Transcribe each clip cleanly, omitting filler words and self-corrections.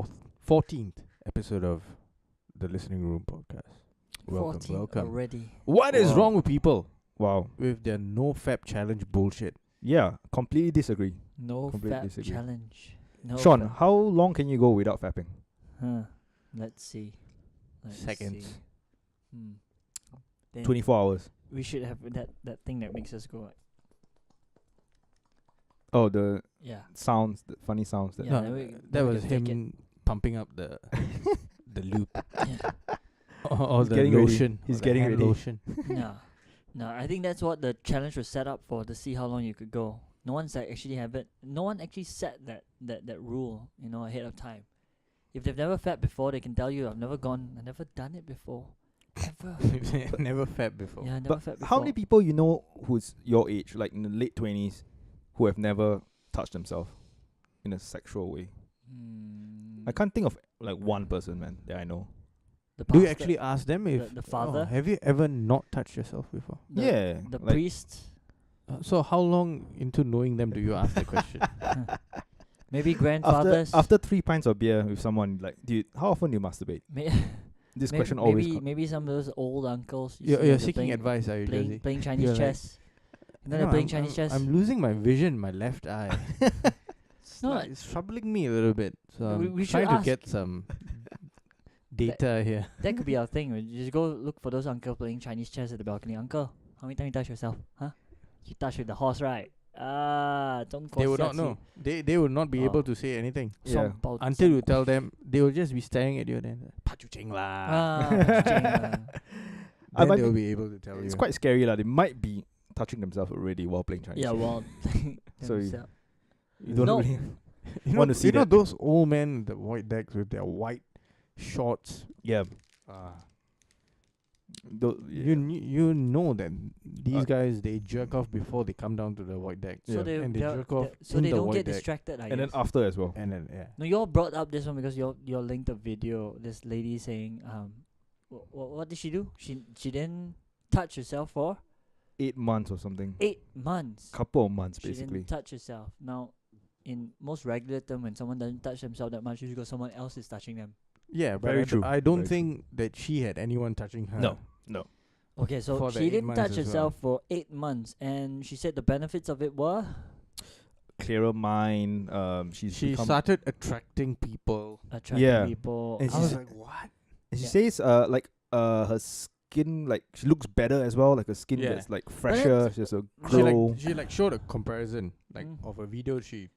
14th episode of the Listening Room podcast. Welcome, 14 welcome. already. What is Wow. wrong with people Wow. with their No Fap challenge bullshit? Yeah, completely disagree. No Completely Fap disagree. challenge. No Sean, Fap. how long can you go without fapping? Let's see. Seconds. See. Then 24 hours. we should have that thing that makes us go like, Oh, the yeah. sounds, the funny sounds. That Yeah, No, then that then we was can take him pumping up the the loop Yeah. or He's the getting ready. lotion. He's or the getting hand ready. lotion. No, I think that's what the challenge was set up for, to see how long you could go. No one's actually have it. No one actually set that rule, ahead of time. If they've never fed before, they can tell you, I've never done it before. Ever. Never Fap before. Yeah, never But fed before. how many people you know who's your age, like in the late 20s, who have never touched themselves in a sexual way? I can't think of like one person, man, that I know. The Do you pastor- actually ask them if the father? have you ever not touched yourself before? the like, priest? So how long into knowing them do you ask the question? Maybe after grandfathers? after 3 pints of beer with someone, like, how often do you masturbate? This question always. Maybe some of those old uncles. you see You're that they're seeking playing, advice, are you, Jersey? playing Chinese You're like, chess. And then No, they're playing I'm- Chinese I'm- chess. I'm losing my vision, my left eye. No, Like, it's troubling me a little bit. So We- I'm we should trying to ask. get some data here. that could be our thing. We just go look for those uncles playing Chinese chess at the balcony. Uncle, how many times you touch yourself? Huh? You touch with the horse, right? They would not know. They would not be able Oh. to say anything Yeah. until you tell them. They will just be staring at you. Then "Pa-chu-ching lah." Then might they'll be- be able to tell you. It's quite scary, lah. They might be touching themselves already while playing Chinese. Yeah, well, So themselves. you don't No. really. You want to see you know that. those old men, the white decks with their white shorts. Yeah. You know that these Uh, guys, they jerk off before they come down to the white deck. So Yeah. they And they they're- jerk off they're- so in they the don't void get deck. distracted. I And then guess. after as well. And then No, you all brought up this one because you all linked a video. This lady saying, what did she do? She didn't touch herself for 8 months or something. 8 months. Couple of months, She basically. didn't touch herself. Now, in most regular term, when someone doesn't touch themselves that much, it's because someone else is touching them. yeah, but Very I d- true. I don't Very think that she had anyone touching her. No. Okay, so For the she 8 didn't months touch as well. herself for 8 months, and she said the benefits of it were Clearer mind. She's She become. started attracting people. attracting Yeah. people. And I was she's- like, what? And she Yeah. says, her skin, like, she looks better as well. Like, her skin Yeah. gets, like, fresher. then- She has a She glow. like showed a comparison like Mm. of a video she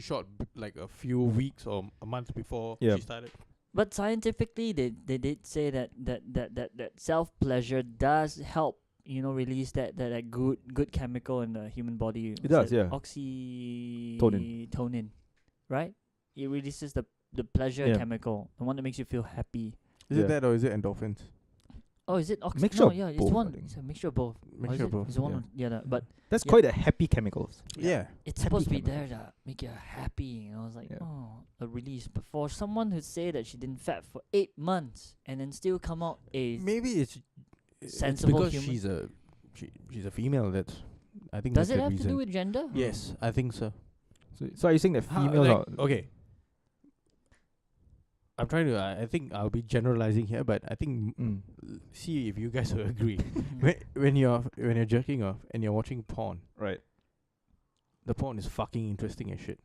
shot like a few weeks or a month before Yeah. she started. But scientifically, they did say that self pleasure does help, release that good chemical in the human body. It does, yeah. Oxytocin, right? It releases the pleasure Yeah. chemical, the one that makes you feel happy. Is Yeah. it that or is it endorphins? Oh, is it oxy? Mixture No, of yeah, it's both, I one. think. It's a mixture of both. Or Mixture is of it? both. It's one yeah. or the other, but That's yeah. quite the happy chemicals. Yeah. it's Happy supposed to be chemicals. there to make you happy. I was like, Yeah. a release. But for someone who say that she didn't fat for 8 months and then still come out Maybe it's sensible because human. she's a female. That's I think Does that's it the have reason. to do with gender? Yes, I think so. So are you saying that females are... Okay. I'm trying to. I think I'll be generalizing here, but I think see if you guys will agree. when you're jerking off and you're watching porn, Right. the porn is fucking interesting as shit.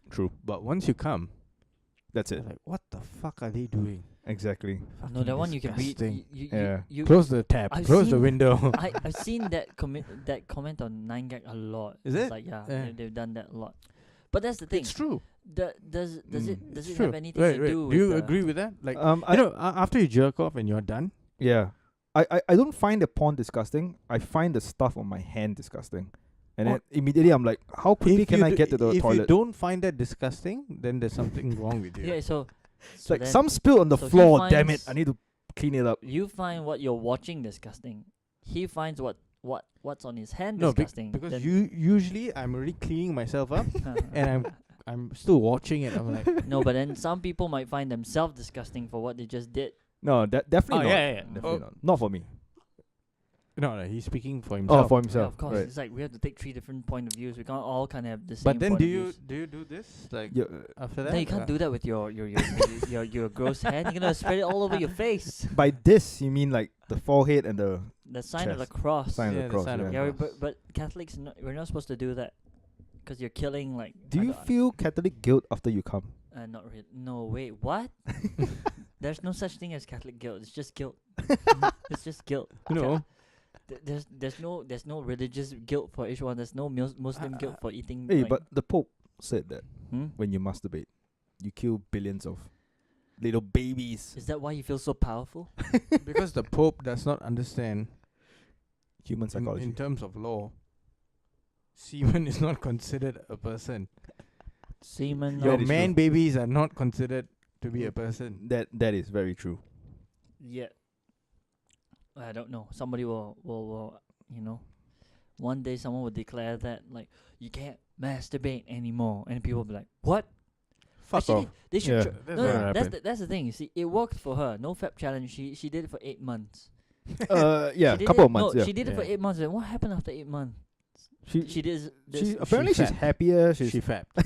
True. But once you come, That's it's it. like, what the fuck are they doing? Exactly. No, Fucking that one you can read. disgusting. Yeah. Close the tab. I've Close the seen- window. I've seen that comment on 9gag a lot. Is It's it? like Yeah. they've done that a lot. But that's the thing. It's true. Does Mm. it True. have anything Wait, to wait. do Do with you agree with that? Like, after you jerk off and you're done, Yeah. I don't find the porn disgusting. I find the stuff on my hand disgusting. And then immediately I'm like, how quickly can I get to the if you toilet? don't find that disgusting, then there's something wrong with you. Yeah, so It's like then some spill on the so he floor. Damn it! finds- I need to clean it up. you find what you're watching disgusting. He finds what's on his hand No, disgusting. because then- usually I'm already cleaning myself up and I'm still watching it. I'm like, no, but then some people might find themselves disgusting for what they just did. No, that definitely Oh, not. yeah. Definitely Oh. not. Not for me. No, he's speaking for Oh, himself. for Yeah, himself. of course. Right. It's like we have to take 3 different point of views. We can't all kind of have the same. But then point do of you views. do this like Yeah, after that? No, you can't do that with your gross hand. You're gonna spread it all over your face. by this, you mean like the forehead and the The sign of the Chest. cross. sign Yeah, of the the cross? sign of Yeah. Yeah, cross. but Catholics, we're not supposed to do that, because you're killing like. Do I you don't- feel Catholic guilt after you come? Not really. No, wait. What? There's no such thing as Catholic guilt. It's just guilt. It's just guilt. No. There's no religious guilt for each one. There's no Muslim guilt for eating. Hey, like, but the Pope said that hmm? when you masturbate, you kill billions of little babies. Is that why you feel so powerful? Because the Pope does not understand Human psychology. in terms of law. Semen is not considered a person. Semen. Yeah, Your it is man true. babies are not considered to be a person. That is very true. Yeah. I don't know. Somebody will one day someone will declare that like you can't masturbate anymore, and people will be like, "What?" Fuck Actually, off. they should. Yeah. tr- That's no, not no, gonna that's happen. that's the thing. You see, it worked for her. No Fap challenge. She did it for 8 months. Yeah, She a did couple it- of months. No, Yeah. she did it for Yeah. 8 months. And what happened after 8 months? She She did this. apparently she's fapped. happier. She's She fapped.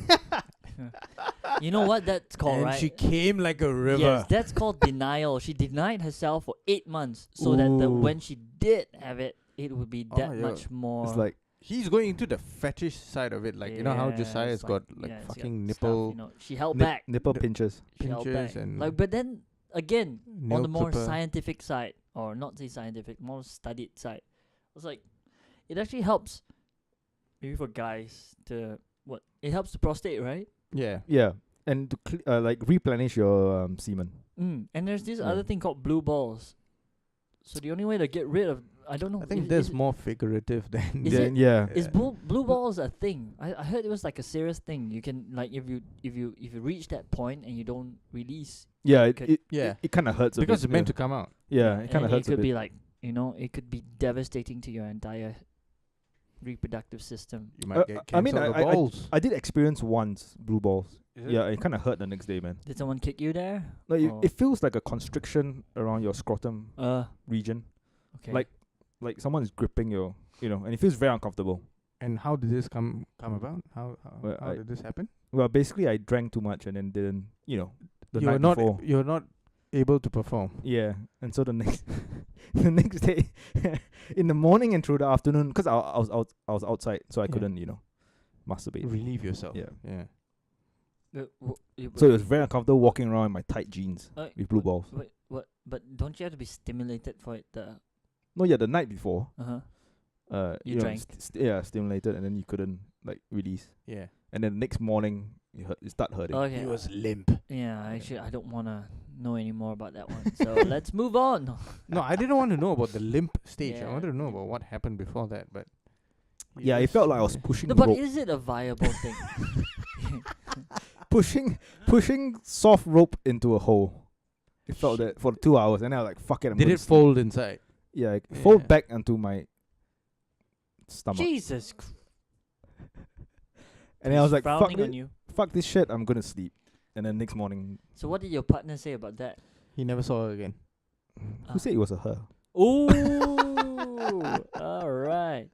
You know what that's called, And right? she came like a river. Yes, that's called denial. She denied herself for 8 months, so that Ooh. when she did have it, it would be Oh, that yeah. much more. it's like He's going into the fetish side of it. Like, you know how Yeah, Josiah's it's got like- like yeah, it's got fucking stuff, nipple you know, she held nip- back. nipple The- pinches. She held pinches back. and Like, but then again, nail on the more clipper. scientific side, or not say scientific, more studied side, it's like it actually helps. Maybe for guys to what? It helps the prostate, right? Yeah. Yeah, and to like replenish your semen. And there's this Yeah. other thing called blue balls. So the only way to get rid of, I don't know. I think is- that's is, more figurative than Is yeah, it- yeah. Is blue balls a thing? I heard it was like a serious thing. You can like if you reach that point and you don't release, Yeah, could- Yeah. it kind of hurts because a it's bit. meant to come out. Yeah, it kind and of hurts It a could bit. be like it could be devastating to your entire reproductive system. You might get I mean, cancer of the I- balls. I did experience once blue balls. Is it? Yeah, it kind of hurt the next day, man. Did someone kick you there? Like Oh. it feels like a constriction around your scrotum region. Okay. Like someone's gripping your, and it feels very uncomfortable. And how did this come about? How Well, how did this happen? Well, basically, I drank too much and then didn't, the You're night not before. you're not able to perform. Yeah, and so the next the next day, in the morning and through the afternoon, because I was outside, so I Yeah. couldn't, masturbate. Relieve yourself. Yeah. Yeah. So it was very uncomfortable walking around in my tight jeans with blue balls. Wait, what? But don't you have to be stimulated for it? No, yeah, the night before, You drank. stimulated, and then you couldn't release, Yeah. and then the next morning it start hurting. Okay. He was limp. Yeah, actually, I don't wanna know any more about that one. So let's move on. No, I didn't want to know about the limp stage. I Yeah. wanted to know about what happened before that, but Yeah, it felt like I was pushing No, but rope, is it a viable thing? pushing soft rope into a hole. It felt that for 2 hours, and I was like, "Fuck it!" I'm did gonna it sleep. fold inside? Yeah, it fold Yeah. back onto my stomach, Jesus. and then I was like, "Fuck frowning it, on you. fuck this shit! I'm gonna sleep." And then next morning, So what did your partner say about that? He never saw her again. who said it was a her? Ooh, all right.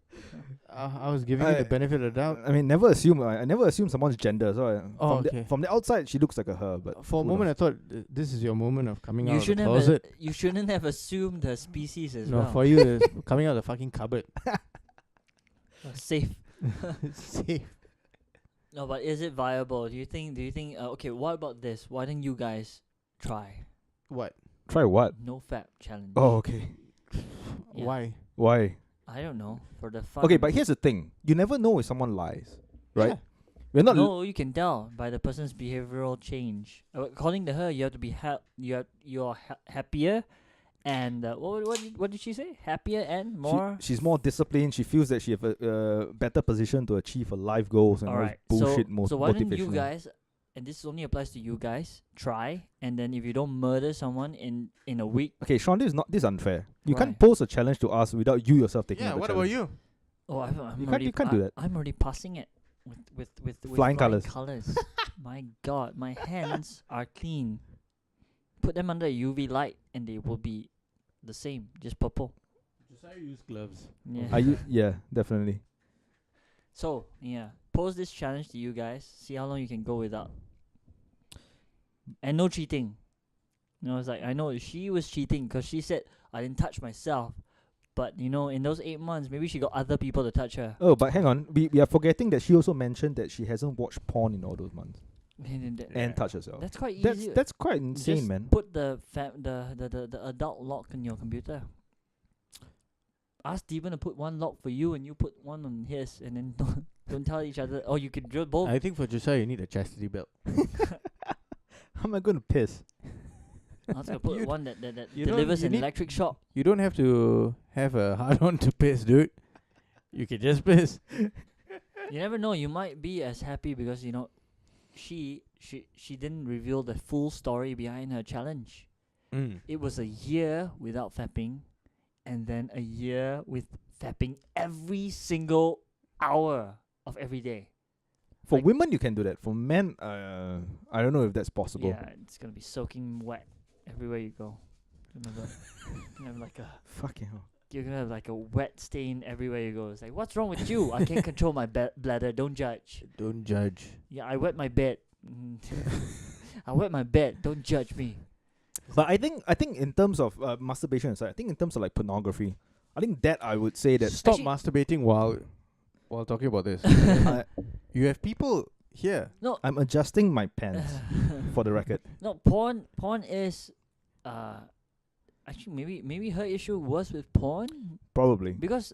I was giving you the benefit of the doubt. I mean, never assume. I never assume someone's gender. So Oh, from, okay. from the outside, she looks like a her. But For a who moment, I knows? thought this is your moment of coming out You of the shouldn't have closet. you shouldn't have assumed her species as No, well. for you, it's coming out of the fucking cupboard. Safe. It's safe. No, but is it viable? Do you think? Okay, what about this? Why don't you guys try What? Try what? No Fap challenge? Oh, okay. Yeah. Why? Why? I don't know, for the fun. Okay, but here's the thing: you never know if someone lies, right? Yeah. We're not. No, you can tell by the person's behavioral change. According to her, you have to be you're happier, and what did she say? Happier and more. She's more disciplined. She feels that she have a better position to achieve her life goals and all Alright, this bullshit so why don't you motivational. guys, and this only applies to you guys, try, and then if you don't murder someone in a week. Okay, Sean, this is unfair. You Why? can't pose a challenge to us without you yourself taking Yeah. up the What challenge. about you? Oh, I'm You can't do that. I'm already passing it with Flying colours. colours. My God, my hands are clean. Put them under a UV light, and they will be the same, just purple. Josiah use gloves. Yeah. Yeah, definitely. So yeah, pose this challenge to you guys. See how long you can go without. And no cheating. It's like I know she was cheating because she said I didn't touch myself, but in those 8 months maybe she got other people to touch her. Oh, but hang on, we are forgetting that she also mentioned that she hasn't watched porn in all those months and touched herself. That's quite easy. That's quite insane, Just man. put the adult lock in your computer. Ask Steven to put one lock for you and you put one on his, and then don't tell each other. Oh, you could drill both. I think for Josiah you need a chastity belt. How am I going to piss? I was gonna put You- one that you don't- delivers you an need- electric shock. You don't have to have a hard-on to piss, dude. You can just piss. You never know. You might be as happy because she didn't reveal the full story behind her challenge. It was a year without fapping, and then a year with fapping every single hour of every day. For Like- women, you can do that. For men, I don't know if that's possible. Yeah, it's gonna be soaking wet everywhere you go. You're gonna have like a Fucking hell. you're gonna have like a wet stain everywhere you go. It's like, what's wrong with you? I can't control my bladder. Don't judge. Don't judge. Yeah, I wet my bed. I wet my bed. Don't judge me. But I think in terms of masturbation aside, I think in terms of like pornography, I think that I would say that Stop Actually- masturbating while talking about this. You have people here. No, I'm adjusting my pants for the record. no. Porn is, actually maybe her issue was with porn Probably. because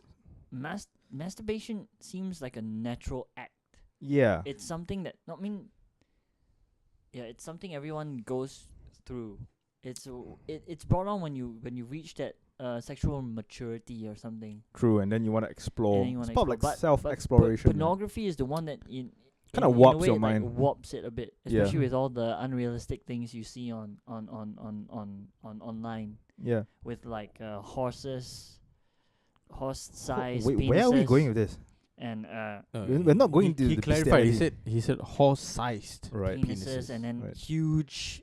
masturbation seems like a natural act. Yeah. It's something that it's something everyone goes through. It's brought on when you reach that sexual maturity or something. True. And then you want to explore. And then you It's wanna probably explore. like self-exploration. man. Pornography is the one that Kinda in a warps way, your it, mind. Like, warps it a bit, Yeah. especially with all the unrealistic things you see on online Yeah. with like horse-sized Wait, penises. where are we going with this? And We're not going to He the clarified. bestiality. He said horse-sized Right. penises, and then Right. huge,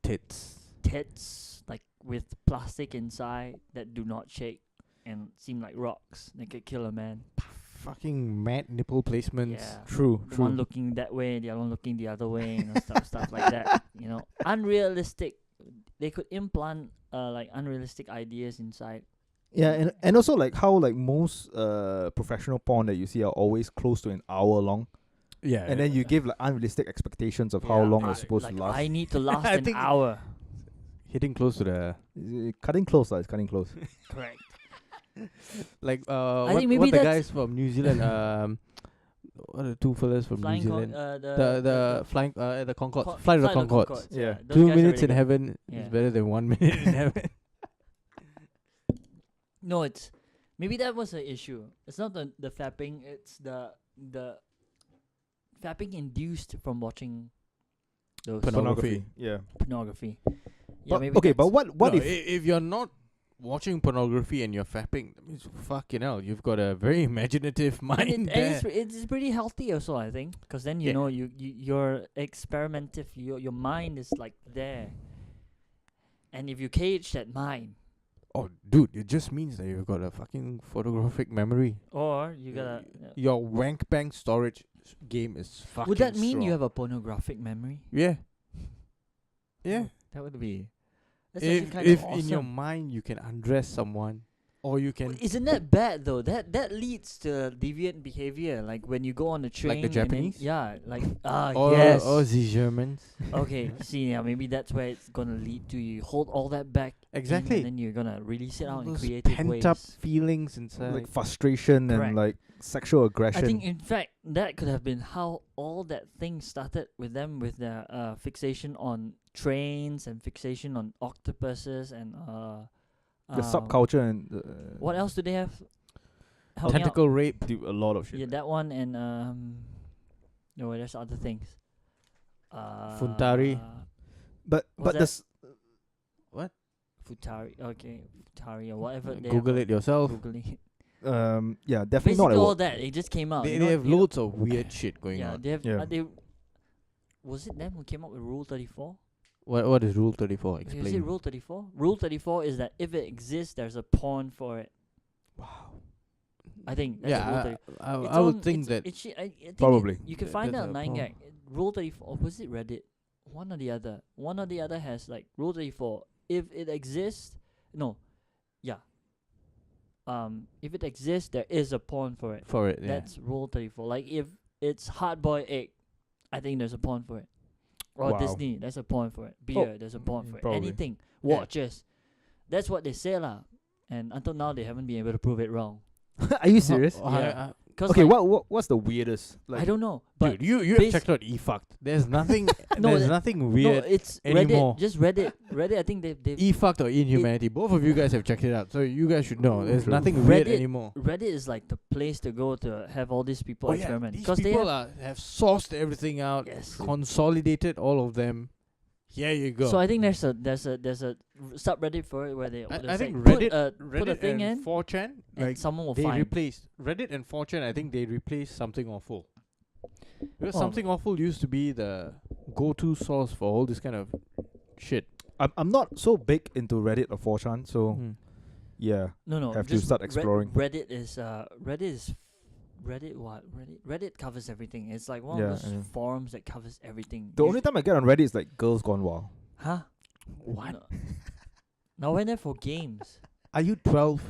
tits. tits like with plastic inside that do not shake and seem like rocks. They could kill a man. Fucking mad nipple placements. Yeah. True. The True. one looking that way, the other one looking the other way, stuff like that. Unrealistic. They could implant like unrealistic ideas inside. Yeah, and also like how like most professional porn that you see are always close to an hour long, Yeah. and then you give like unrealistic expectations of how Yeah, long I- it's supposed like to last. I need to last I an think- hour. hitting close to the Cutting close, it's cutting close. Correct. like I what, think maybe what the that's- guys from New Zealand what are the two fellas from Flying New Zealand the flying the Concorde Co- flight of the Flight Concords. Yeah. those 2 guys are minutes in really good. heaven Yeah. is better than 1 minute in heaven. No, it's maybe that was the issue. It's not the fapping. It's the fapping induced from watching those Pornography. Yeah. pornography. Yeah, But, maybe okay, but that's- what No, if if you're not watching pornography and you're fapping, that means fucking hell, you've got a very imaginative and, mind it, there. and it's pretty healthy also, I think, because then Yeah. you're experimentative. Your mind is like there, and if you cage that mind, Oh, dude, it just means that you've got a fucking photographic memory. or you gotta. Your wank bank storage game is fucking Would that mean strong. you have a pornographic memory? Yeah. Yeah. That would be. That's If actually kind if of in your awesome. mind you can undress someone, or you can Isn't that bad though? That leads to deviant behavior. Like when you go on the train. the and then- Japanese? yeah, like or yes. or the Germans. Okay, see, yeah, maybe that's where it's gonna lead to. You hold all that back, in, Exactly. and then you're gonna release it All out in those creative pent ways. up feelings inside. like frustration Correct. and like sexual aggression? I think, in fact, that could have been how all that thing started with them, with their fixation on trains and fixation on octopuses and the subculture and What else do they have? Help me out. Tentacle rape. do a lot of shit. Yeah, that one and no, there's other things. Funtari. But What's this Futari, okay, Futari or whatever. They Google have it yourself. Google it. yeah, definitely Basically, not at all work. that it just came out. They, you they know- have you know- loads of weird shit going Yeah, on. they have. Yeah. Was it them who came up with Rule 34? What is Rule 34? Is it Explain. Rule 34? Rule 34 is that if it exists, there's a porn for it. Wow. I think that's Yeah, Rule 30. I would think that I think Probably. you can find That's out a 9gag. Rule 34, or was it Reddit? One or the other. One or the other has like Rule 34. If it exists, no, yeah. If it exists, there is a porn for it. for it, yeah. That's Rule 34. Like if it's hard-boiled egg, I think there's a porn for it. Or Wow. Disney, there's a porn for it. Beer, there's a porn for it. Probably. Anything, Yeah. watches. That's what they say lah. And until now, they haven't been able to prove it wrong. Are you serious? Yeah. Cause Okay, like, what's the weirdest? I don't know, but Dude, you have bas- checked out eFucked. There's nothing. No, there's that- nothing no, weird. it's anymore. Reddit. Just Reddit. Reddit. I think they eFucked or Inhumanity. Both of you guys have checked it out, so you guys should know. There's True. nothing weird Reddit- anymore. Reddit is like the place to go to have all these people Oh yeah, experiment these because they people have, have sourced everything out, yes. consolidated all of them. Here you go. So I think there's a subreddit for it where they I think like, Reddit, put a thing and in 4chan, and like someone will they find. replaced Reddit and 4chan. I think they replaced Something Awful. Because Oh. Something Awful used to be the go-to source for all this kind of shit. I'm not so big into Reddit or 4chan, so Hmm. yeah. No, Have to just start exploring. Reddit is Reddit covers everything. It's like one Yeah, of those yeah. forums that covers everything. The only time I get on Reddit is like Girls Gone Wild. Huh? What? No. Now I went there for games. Are you 12?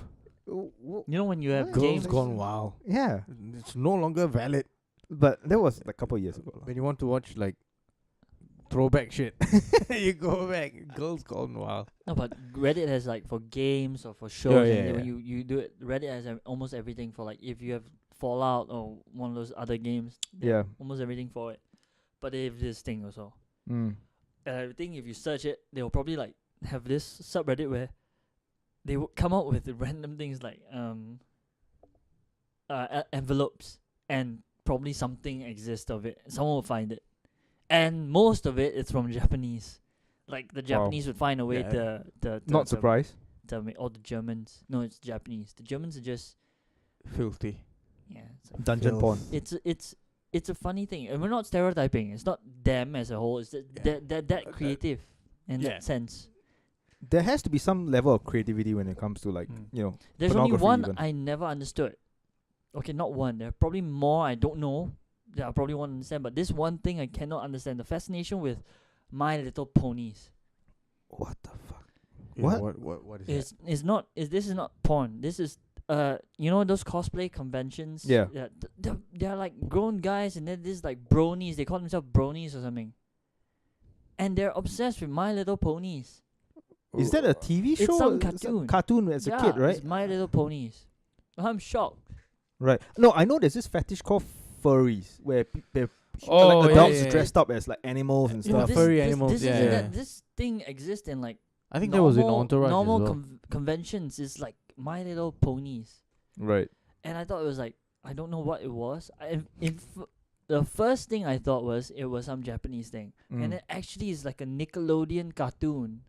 You know when you have What? Girls games. Gone Wild. Yeah, It's no longer valid but that was like a couple of years ago. when you want to watch like throwback shit. You go back. Girls Gone Wild. No, but Reddit has like for games or for shows. Yeah, and yeah, then when yeah. you do it, Reddit has almost everything for like if you have Fallout or one of those other games. they have Yeah. almost everything for it. But they have this thing also. Mm. And I think if you search it, they'll probably like have this subreddit where they will come up with random things like envelopes, and probably something exists of it. Someone will find it, and most of it is from Japanese. Like the Japanese would find a way Yeah. to Not surprised. or the Germans. No, it's Japanese. The Germans are just Filthy. yeah. It's like Dungeon Filth. porn. it's a funny thing, and we're not stereotyping. It's not them as a whole. It's that creative in Yeah. that sense. There has to be some level of creativity when it comes to like Mm. you know. There's only pornography one even. I never understood. Okay, not one. There are probably more I don't know that I probably won't understand. But this one thing I cannot understand: the fascination with My Little Ponies. What the fuck? Yeah, What? what is that? This is not porn. This is you know those cosplay conventions. Yeah. They're like grown guys, and then this like bronies. They call themselves bronies or something. And they're obsessed with My Little Ponies. Is that a TV show? It's some It's a cartoon. cartoon as a kid, right? It's My Little Ponies. I'm shocked. Right. No, I know there's this fetish called furries where Oh, like yeah, adults yeah, yeah. dressed up as like animals and Yeah, stuff. this, furry this, animals, This, yeah, isn't yeah. that this thing exists in like I think that was in normal- Entourage normal as well. conventions. Is like My Little Ponies, Right. and I thought it was like I don't know what it was. The first thing I thought was it was some Japanese thing, Mm. and it actually is like a Nickelodeon cartoon.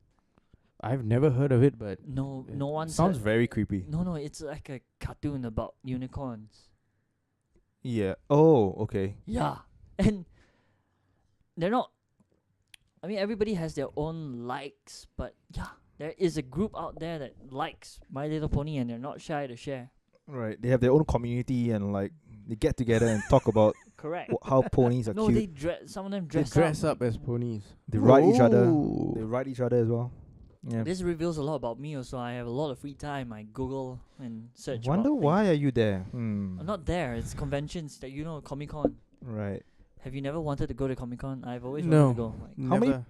I've never heard of it, but No one Sounds said, very creepy. no. It's like a cartoon about unicorns. Yeah. Oh, okay. Yeah, and they're not. I mean, everybody has their own likes, but yeah, there is a group out there that likes My Little Pony, and they're not shy to share. Right. They have their own community and like they get together and talk about Correct. how ponies are No, cute. they dress. Some of them they dress, dress up as ponies. They ride each other. Ooh. They ride each other as well. Yeah. This reveals a lot about me. Also, I have a lot of free time. I Google and search. Wonder about why things. are you there? Hmm. I'm not there. It's conventions that Comic Con. Right. Have you never wanted to go to Comic Con? I've always No. wanted to go. Like, How many- Never.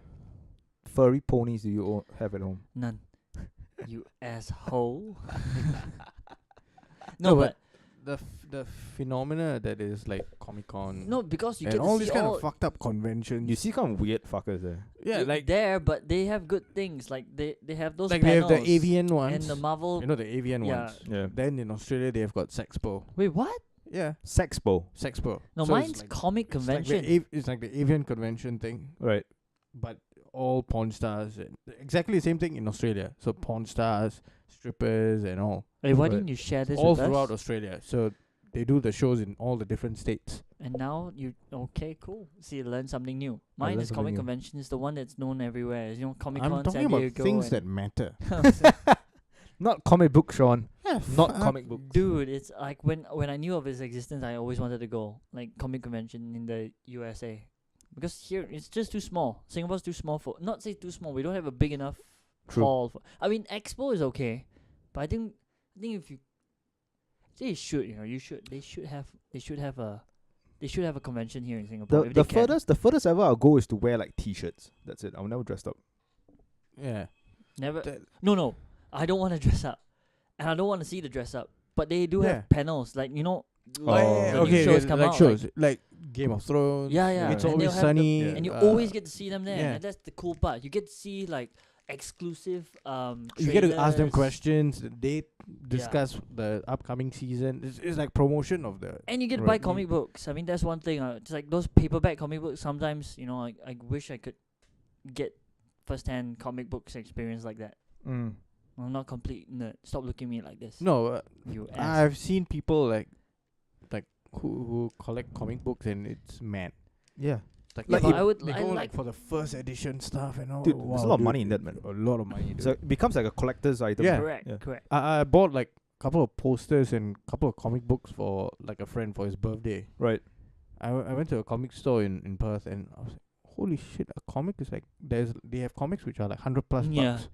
Furry ponies do you have at home? none. You asshole. No, no, but the phenomena that is like Comic Con no, because you and get all to these see kind all of fucked up conventions. You see kind of weird fuckers there. yeah, like there, but they have good things. Like they have those they have panels the avian ones and the Marvel. You know the avian Yeah. ones. Yeah. Then in Australia they have got Sexpo. Wait, what? Yeah, Sexpo. Sexpo. No, So it's mine's like- comic it's like the convention. it's like the avian convention thing, Right. but all porn stars. And exactly the same thing in Australia. So porn stars, strippers, and all. Wait, why Right. didn't you share this all with throughout us? Australia. So they do the shows in all the different states. And now okay, cool. See, you learn something new. I Mine learned is something comic new. convention is the one that's known everywhere. Comic I'm Con, talking San about Diego. things and that matter. Not comic book, Sean. Yeah, Not comic book. Dude, it's like when I knew of its existence, I always wanted to go like comic convention in the USA, because here it's just too small. Singapore's too small for, not say too small. We don't have a big enough True. hall. I mean, Expo is okay, but I think if you, they should, they should have a convention here in Singapore. If The they can. furthest ever I'll go is to wear like t-shirts. That's it. I'll never dress up. Yeah. Never. That- No. I don't want to dress up, and I don't want to see the dress up. But they do Yeah. have panels, like Oh, like yeah, when new okay, shows come like out. shows like Game of Thrones. Yeah. It's And Always they'll have the- Sunny. and you uh, always get to see them there. yeah. And that's the cool part. You get to see like exclusive. You get to ask them trailers. questions. They discuss the upcoming season. It's like promotion of the. And you get to buy Right. comic books. I mean, that's one thing. It's like those paperback comic books. Sometimes, I wish I could get first-hand comic books experience like that. Mm. I'm not complete nerd. Stop looking at me like this. No, You ass. I've seen people like who collect comic books, and it's mad. Yeah. Like, Yeah, like but if I would. they I go like. like for the first edition stuff and all. Dude, wow, there's a lot of dude, money in that, man. A lot of money. Dude. So it becomes like a collector's item. Yeah. Correct. Yeah. Correct. I bought like a couple of posters and a couple of comic books for like a friend for his birthday. Right. I went to a comic store in Perth, and I was like, holy shit, a comic is like they have comics which are like 100 plus Yeah. bucks.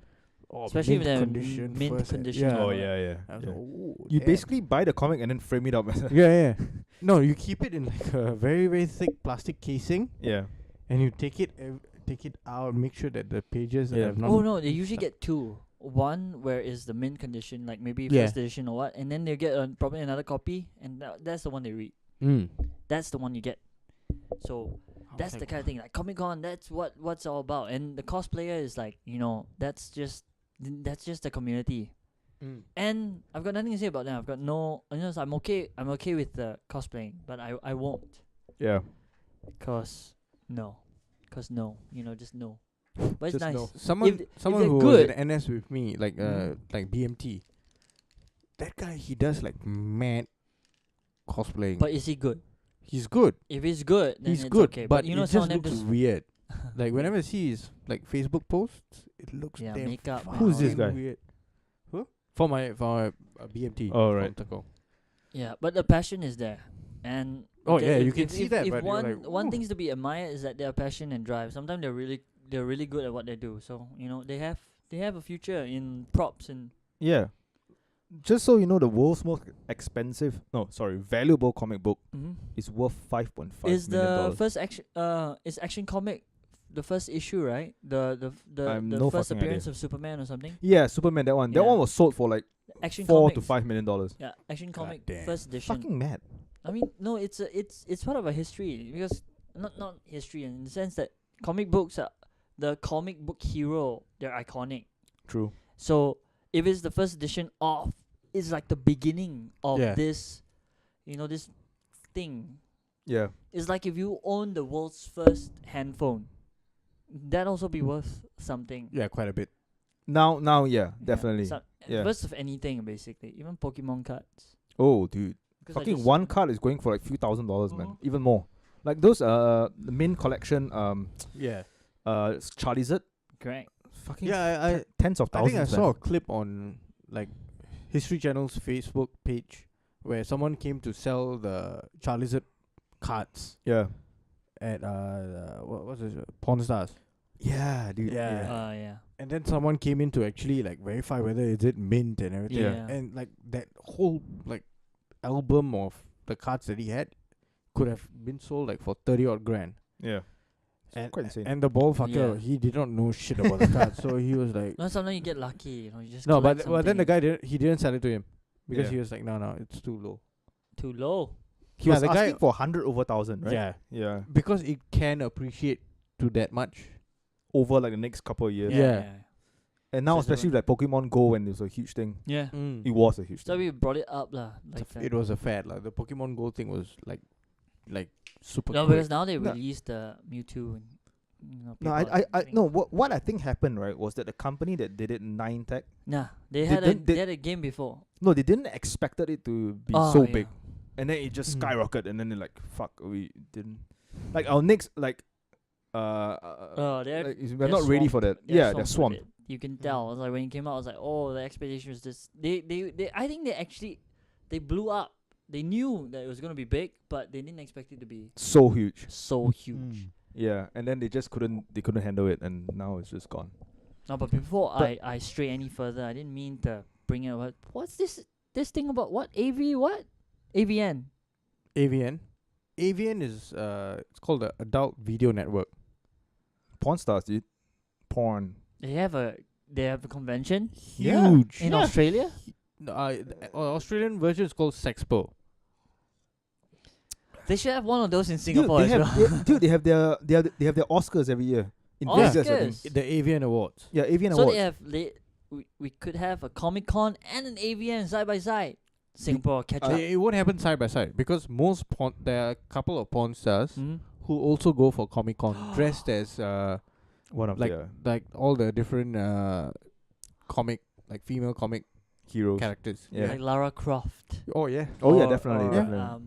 Oh, Especially if mint they're condition, mint first condition. Yeah. Oh yeah. I was Yeah. like, ooh, You damn. basically buy the comic and then frame it up. Yeah. No, you keep it in like a very very thick plastic casing, Yeah. and you take it out, make sure that the pages Yeah. have not. Oh no, they usually get two. One where is the mint condition, like maybe Yeah. first edition or what, and then they get probably another copy, and that's the one they read. Mm. That's the one you get. So that's the kind of thing. Like Comic Con, that's what's all about. And the cosplayer is like, that's just the community. Mm. And I've got nothing to say about that. I've got no. So I'm okay with the cosplaying, but I won't. Yeah. Cause no, just no. But it's Just nice. no. Someone if someone they're who good- was in NS with me, like like BMT. That guy, he does like mad cosplaying. But is he good? he's good. If he's good, then He's it's good, okay. but you it know, just some of them looks just weird. Like whenever I see his like Facebook posts, it looks Yeah, damn makeup and Who's this fucking guy? Weird. Who? For my BMT. Oh, from right. Tekong. yeah, but the passion is there, and Oh, the- yeah, if- you can if- see if- that, If but you're one like, one "Ooh." thing's to be admired is that their passion and drive. Sometimes they're really good at what they do. So they have a future in props and Yeah. Just so you know, the world's most valuable comic book is worth $5.5 is million. the first Action Comic the first issue, right? The I have the no first fucking appearance of Superman or something. Yeah, Superman. That one. That Yeah. one was sold for like Action $4 Comic. to $5 million. Yeah, Action God Comic damn. first edition. Fucking mad. I mean, no, it's part of a history, because not history in the sense that comic books are the comic book hero. They're iconic. True. So if it's the first edition of, it's like the beginning of Yeah. this, this thing. Yeah. It's like if you own the world's first handphone, that also be worth something. Yeah, quite a bit. Now, yeah, definitely. So, Yeah. Worth of anything basically, even Pokemon cards. Oh, dude. 'Cause I Fucking just- one card is going for like few $1,000s, man. Mhm. Even more. Like those the main collection Yeah. Charizard. Correct. Fucking Yeah, I tens of I thousands. think I man. saw a clip on like History Channel's Facebook page where someone came to sell the Charizard cards Yeah. at what's this, Pawn Stars. Yeah, dude. Yeah. Yeah. And then someone came in to actually like verify whether is it mint and everything. Yeah. And like that whole like album of the cards that he had could have been sold like for 30 odd grand. Yeah. And quite insane. And the ball fucker, Yeah. he did not know shit about the cards, so he was like, No, sometimes you get lucky. You just no, collect but then the something guy didn't sell it to him because Yeah. he was like, no, it's too low. too low. He Yeah, was the guy- asking for 100 over 1,000, right? Yeah, Yeah. because it can appreciate to that much. Over like the next couple of years. Yeah. And now, So it's the especially like Pokemon Go, when it was a huge thing. Yeah. It was a huge So thing. we brought it up lah. Like It was a fad. Like the Pokemon Go thing was like super. no, quick. because now they No. released the Mewtwo. And, No, people I are no. What I think happened, right, was that the company that did it, Ninetech, Nah, they didn't- they had a game before. no, they didn't expected it to be Oh, so yeah. big, and then it just Mm. skyrocketed, and then they're like, "Fuck, we didn't." Like our next, like, Oh, they're like, we're they're not ready for that. swamped. Yeah, they're with swamped. it. You can tell. I was like when it came out, I was like, oh, the expectation was this. They I think they blew up. They knew that it was gonna be big, but they didn't expect it to be So huge. so huge. Yeah, and then they just couldn't handle it, and now it's just gone. No, but before But- I stray any further, I didn't mean to bring it up. What's this thing about what what AVN? AVN. AVN is it's called the Adult Video Network. Porn stars, dude. Porn. They have a convention Yeah. Huge. in Australia. The Australian version is called Sexpo. They should have one of those in Dude, Singapore they as have, well. dude, they have their Oscars every year in Oscars? Vegas. I think. The AVN Awards. Yeah, AVN So Awards. we could have a Comic Con and an AVN side by side. Singapore catch up. It won't happen side by side because there are a couple of porn stars Mhm. who also go for Comic Con dressed as One of like their like all the different female comic heroes. characters. Yeah. Like Lara Croft. Oh yeah. Oh yeah, Or- definitely, or, definitely.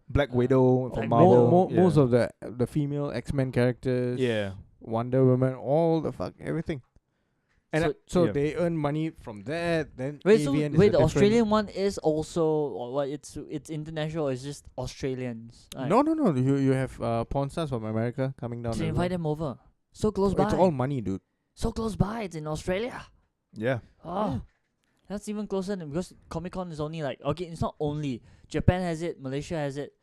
Black Widow from like Marvel. Yeah. Most of the female X-Men characters. Yeah. Wonder Woman, all the everything. And So- so they earn money from that. Then Wait, so AVN is wait, a the different- Australian one is also or what? It's international. Or it's just Australians. Like, No. You have porn stars from America coming down. to as invite well. them over. So close by. It's all money, dude. So close by. It's in Australia. Yeah. Oh, Yeah. that's even closer than because Comic Con is only like okay. It's not only Japan has it, Malaysia has it,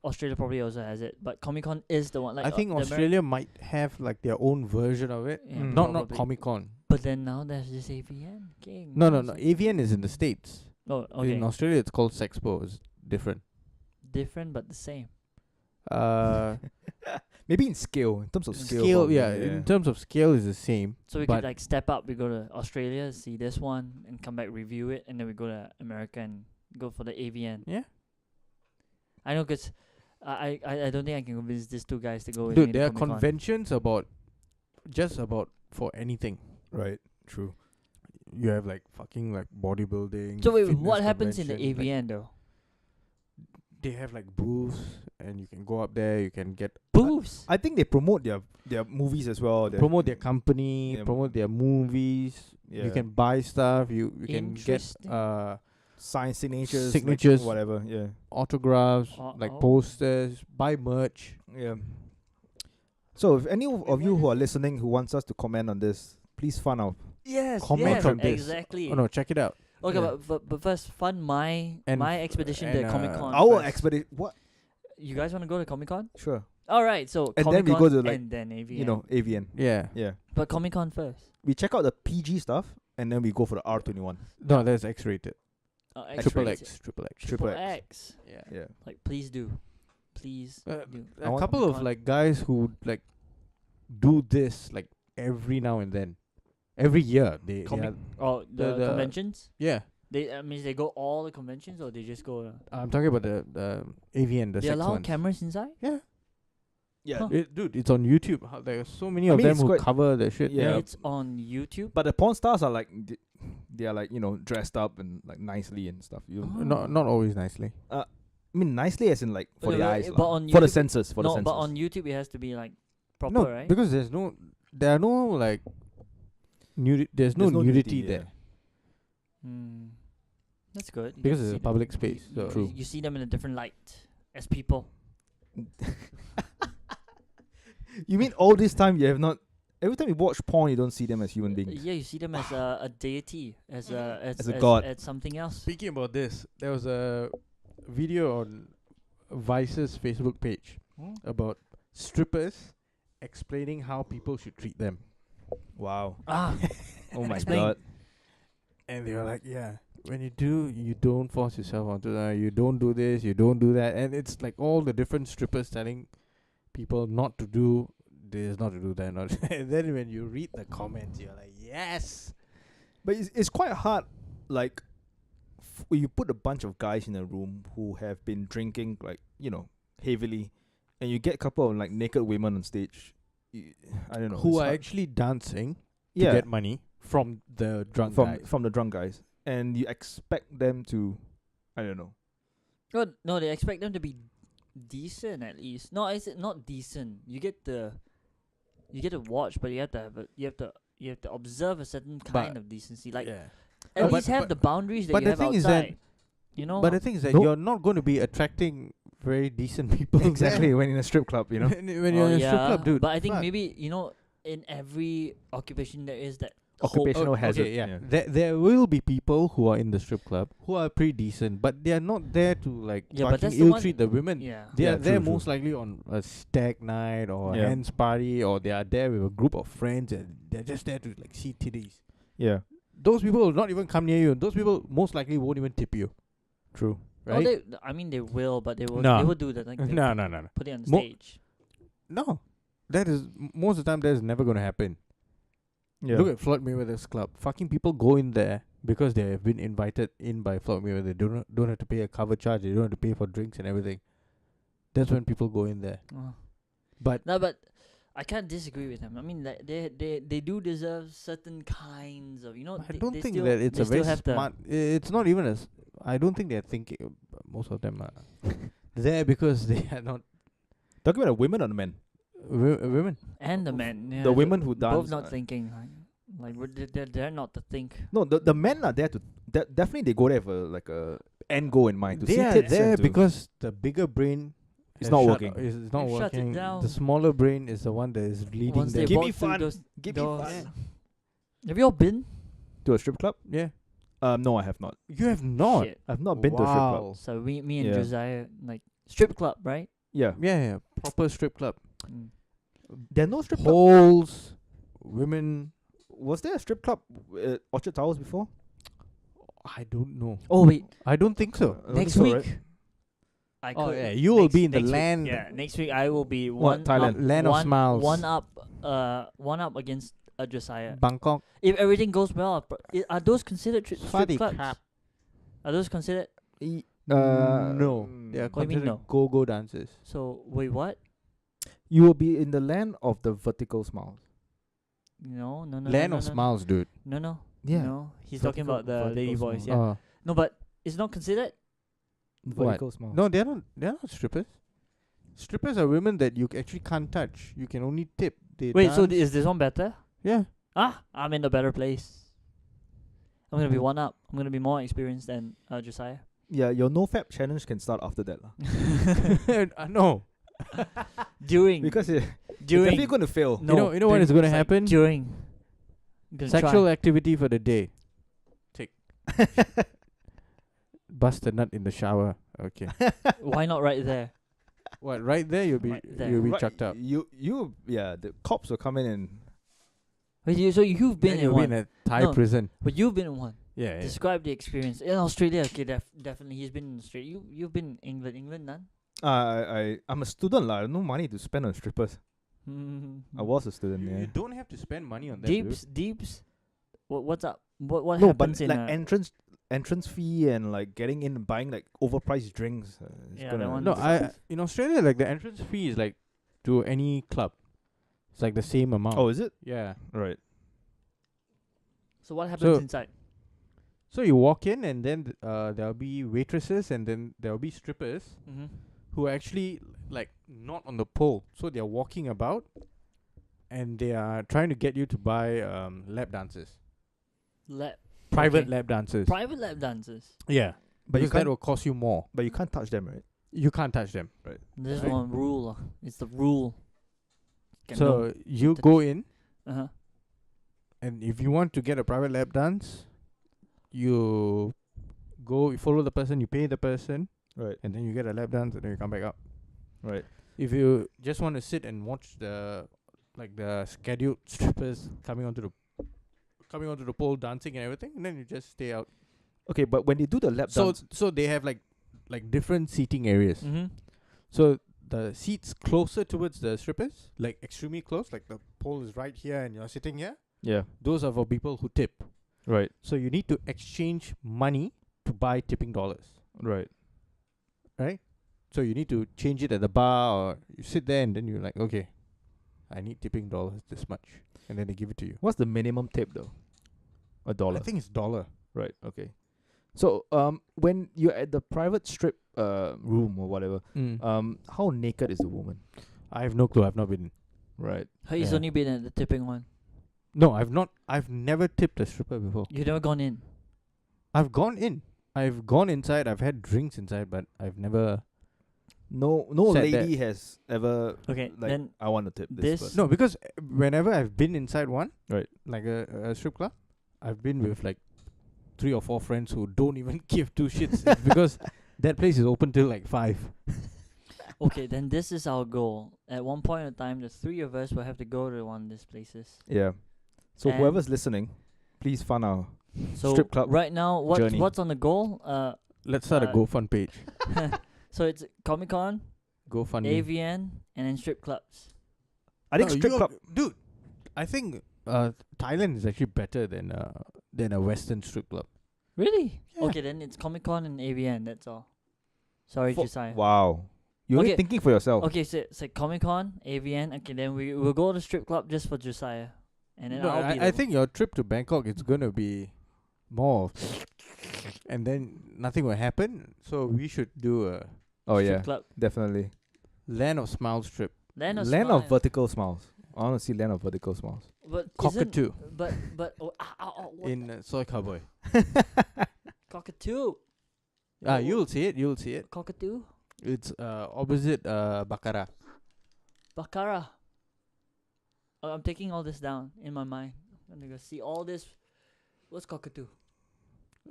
Australia probably also has it, but Comic Con is the one. Like I think the Ameri- Australia might have like their own version of it. Yeah, Not probably. Comic Con. But then now there's this AVN king. No. AVN is in the States. Oh, okay. In Australia, it's called Sexpo. It's different. Different but the same. Maybe in scale, in terms of scale. Scale, probably, yeah. In terms of scale, is the same. So we But- could like step up. We go to Australia, see this one, and come back review it, and then we go to America and go for the AVN. Yeah. I know, 'cause I don't think I can convince these two guys to go with me Dude, to there are Comic-Con. conventions about for anything. Right. True. You have like fucking like bodybuilding. So wait, fitness what happens in the convention, like, AVN though? they have like booths, and you can go up there. You can get Booths. I think they promote their movies as well. promote their company, Yeah. promote their movies. Yeah. You can buy stuff. You can get Interesting. sign signatures, Signatures. like, whatever. Yeah. autographs, like Oh. posters, buy merch. Yeah. So if any of you who are listening who wants us to comment on this, please fund our Yes, comment yes, on this. exactly. Oh no, check it out. Okay, Yeah. but first fund my And expedition and, to Comic Con. our expedition. What? You guys want to go to Comic Con? Sure. All right, so And then we Comic-Con go to, like, and then AVN. You know, AVN. Yeah. Yeah. but Comic Con first. We check out the PG stuff and then we go for the R21. No, that's X-rated. Triple X-rated. X. Triple X. Triple Triple X. Yeah. Yeah. Like, please do. Please do. I A want couple of Comic-Con. like guys who like do this like every now and then, every year. They Comic- are, Oh, the the- conventions? yeah. They means they go all the conventions or they just go. I'm talking about the AVN, the They sex allow ones. cameras inside? Yeah. Yeah. Huh. Dude, it's on YouTube. There are so many I of mean, them it's who quite- cover the shit. Yeah. It's on YouTube. But the porn stars are like, they are like, you know, dressed up and like nicely and stuff. You, Oh. Not always nicely. I mean, nicely as in like for No, the no, eyes, but lah. on for the YouTube- senses, for the No, senses. but on YouTube it has to be like proper, No, right? because there are no like there's no nudity there Hmm. That's good. You because get to it's see a them. public space. You, So you, True. you see them in a different light as people. You mean all this time you have not? Every time you watch porn, you don't see them as human beings. Yeah, you see them as a deity, as a god. as something else. speaking about this, there was a video on Vice's Facebook page about strippers explaining how people should treat them. Wow. Ah, Oh my Explain. god. And they were like, yeah, when you do, you don't force yourself onto that. You don't do this, you don't do that. And it's like all the different strippers telling people not to do this, not to do that. Not and then when you read the comments, you're like, yes. But it's quite hard, like, when you put a bunch of guys in a room who have been drinking, like, you know, heavily, and you get a couple of, like, naked women on stage. I don't know. Who it's are hard. actually dancing to yeah, get money from the drunk guys. from the drunk guys. And you expect them to, I don't know. no, they expect them to be decent at least. No, it's not decent. You get to watch, but you have to You have to observe a certain But- kind of decency. Like yeah. at But- least have but- the boundaries that but you the have thing outside. is that- you know. But the thing is that No. you're not going to be attracting very decent people. Exactly. When in a strip club, you know. when you're in a strip club, dude. But I think fuck. maybe in every occupation there is that Occupational Oh, hazard. okay, yeah. There will be people who are in the strip club who are pretty decent, but they are not there to like Yeah, but fucking that's the one- ill-treat the women. Yeah. They Yeah, are there true, most likely on a stag night or Yeah. a hands party, or they are there with a group of friends and they're just there to like see titties. Yeah. Those people will not even come near you. Those people most likely won't even tip you. True. Oh, Right? I mean, they will, but they will. No. They will do that. Like, they No, no, no, no. put it on the Mo- stage. No. That is most of the time that is never gonna happen. Yeah. Look at Floyd Mayweather's club. Fucking people go in there because they have been invited in by Floyd Mayweather. They don't have to pay a cover charge. They don't have to pay for drinks and everything. That's when people go in there. But No, but I can't disagree with them. I mean, like, they do deserve certain kinds of, I don't they think still, that it's they a very still have the- smart. It's not even as. I don't think they're thinking. Most of them are there because they are not Talking about the women or the men? women. and the men. Yeah, The women who dance. both not thinking. Like they're not to think. No, the men are there to. Definitely, they go there for like a end goal in mind to They see are tits there and to- because the bigger brain. It's has not shut- working. It's not It shuts it working. down. The smaller brain is the one that is leading Once they them. Give walk me through fun. those Give me doors. fun. Have you all been? To a strip club? Yeah, No, I have not. you have not. Shit. I've not been to a strip club. Wow. So me and Yeah. Josiah, like, strip club, right? Yeah. Yeah, proper strip club. Mm. There are no strip club. Holes, women. Was there a strip club at Orchard Towers before? I don't know. Oh wait, I don't think so. I don't next think so, week. right? I Oh, could. yeah, you will next- be in the next week- land- Yeah, next week I will be What, one Thailand? up, Land of one, smiles. one up against Josiah. Bangkok. If everything goes well, are those considered strip Funny clubs? crap. Are those considered? No, they are What do you mean considered no? go-go dancers. So wait, what? You will be in the land of the vertical smiles. No, no, no. Land no, of no, no. smiles, dude. No, no. Yeah. No, he's talking about the Vertical lady voice. smile. Yeah. No, but it's not considered. Vertical smiles. No, they're not. They're not strippers. Strippers are women that you actually can't touch. You can only tip. They Wait, so dance. is this one better? Yeah. I'm in a better place. I'm gonna be one up. I'm gonna be more experienced than Josiah. Yeah, your No Fap challenge can start after that. lah. No. During Because you're during definitely going to fail. no, you know what is going to it's like happen? during. I'm gonna Sexual try. activity for the day. Tick. Bust a nut in the shower. Okay. Why not right there? What? Right there, you'll be Right there. you'll be Right, chucked up. The cops will come in and Wait, so you've been Then in you'll be in one, a Thai No. prison. but you've been in one. Yeah. yeah. Describe the experience in Australia. Okay, definitely he's been in Australia. You've been in England. England, none. I'm a student lah. I have no money to spend on strippers. I was a student. You Yeah. don't have to spend money on that. Deeps. What's up? What No, happens but in like entrance fee and like getting in and buying like overpriced drinks. It's Yeah, gonna, that one- No, in Australia, like the entrance fee is like to any club. It's like the same amount. Oh, is it? Yeah. Right. So what happens So- inside? So you walk in and then there'll be waitresses and then there'll be strippers Mm-hmm. who are actually like not on the pole. So they're walking about and they are trying to get you to buy lap dances. Private Okay. lap dances. Private lap dancers. Yeah. But you Because that can't. will cost you more. But you can't touch them, right? You can't touch them. This is Right. one rule. It's the rule. So you touch. go in Uh-huh. and if you want to get a private lap dance, you follow the person, you pay the person, Right. and then you get a lap dance and then you come back up. Right. If you just want to sit and watch the scheduled strippers coming onto the pole dancing and everything, and then you just stay out. Okay, but when they do the lap dance, So they have like different seating areas. Mm-hmm. So the seats closer towards the strippers, like extremely close, like the pole is right here and you're sitting here, yeah, those are for people who tip. right, So you need to exchange money to buy tipping dollars, right. right? So you need to change it at the bar, or you sit there and then you're like, okay, I need tipping dollars this much, and then they give it to you. What's the minimum tip though? $1. I think it's $1. Right. Okay. So when you're at the private strip room or whatever, how naked is the woman? I have no clue. I've not been. Right. He's Yeah. only been at the tipping one. No, I've not. I've never tipped a stripper before. You've never gone in. I've gone in. I've gone inside. I've had drinks inside, but I've never. No Said lady has ever Okay, like then I want to tip this. this- person. No, because whenever I've been inside one, Right. like a strip club, I've been with like 3 or 4 friends who don't even give 2 shits. It's because that place is open till like 5. okay, then this is our goal. At one point in time, the 3 of us will have to go to one of these places. Yeah. So And- whoever's listening, please fund our So strip club right now, journey. what's on the goal? Let's start a Uh, GoFund page. So it's Comic Con, GoFundMe. AVN, and then strip clubs. I think No, strip club. dude. I think Thailand is actually better than a Western strip club. Really? Yeah. Okay, then it's Comic Con and AVN. That's all. Sorry, For- Josiah. Wow. You're only Okay. thinking for yourself. Okay, so it's like Comic Con, AVN. Okay, then we'll go to strip club just for Josiah, and then No, I'll be I the- think your trip to Bangkok is gonna be more of, and then nothing will happen. So we should do a Oh strip yeah, club. definitely. Land of Smiles trip. Land of Land of Smile. vertical smiles. I want to see land of vertical smiles. But isn't- Cockatoo But what in Soy Cowboy. cockatoo? You'll see it. You'll see it. Cockatoo. It's opposite Baccarat. Baccara. Oh, I'm taking all this down in my mind. I'm gonna go see all this. What's cockatoo?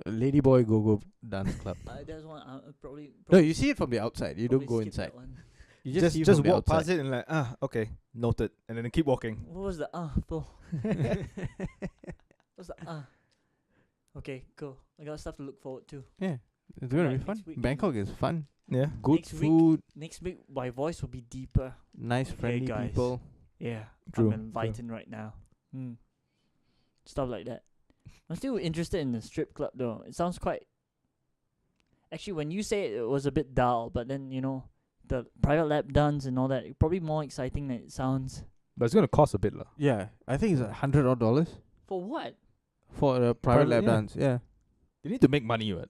Ladyboy Go-Go Dance Club. There's one. Probably. No, you see it from the outside. You don't probably go skip that inside. one. You Just see from the walk past outside. it and like okay, noted, and then keep walking. What was the for? What's the Okay, cool. I got stuff to look forward to. Yeah, it's gonna Right, be fun. next week. Bangkok is fun. Yeah. Good Next week. food, Next week, my voice will be deeper. nice Hey, friendly guys. people. Yeah, True, I'm enlightened right now. Stuff like that. I'm still interested in the strip club though. It sounds quite. Actually, when you say it was a bit dull, but then the private lap dance and all that, probably more exciting than it sounds. But it's gonna cost a bit lah. Yeah, I think it's $100 odd For what? for a private Private, lap yeah. dance. Yeah, You need to make money, right?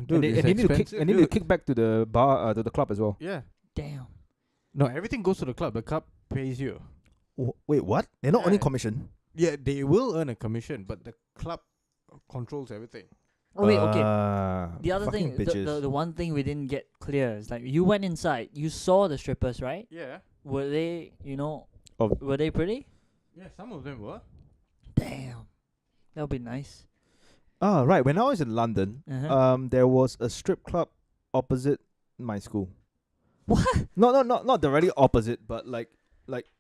dude, and it's they need to kick. expensive, And they need to dude. kick back to the bar, to the club as well. Yeah. Damn. No, everything goes to the club. The club pays you. Wait, what? They're not earning Yeah. commission. Yeah, they will earn a commission, but the club controls everything. Oh wait, okay. The other fucking thing, bitches. the one thing we didn't get clear is like you went inside, you saw the strippers, right? Yeah. Were they, Of- were they pretty? Yeah, some of them were. Damn, that would be nice. Right. When I was in London, Uh-huh. there was a strip club opposite my school. What? Not directly opposite, but like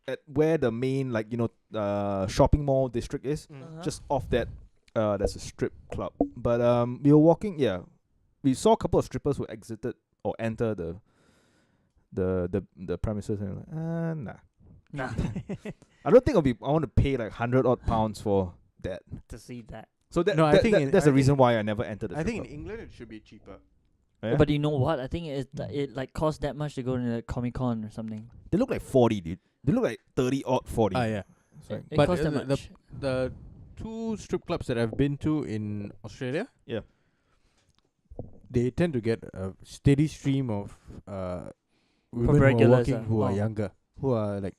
at where the main shopping mall district is. Uh-huh. Just off that, there's a strip club. But we were walking. Yeah, we saw a couple of strippers who exited or enter the premises, and we're like, nah. Nah, I don't think I want to pay like £100 for that. to see that. So that, No, I that- think that- in- that's I the reason think- why I never entered the I strip think in club. England it should be cheaper. Yeah? But you know what? I think it like costs that much to go to the Comic Con or something. They look like 40, dude. They look like 30 odd 40. Yeah. It's like, It But costs that the- much. The 2 strip clubs that I've been to in Australia, yeah. they tend to get a steady stream of women who are regulars, working who are oh. younger, who are like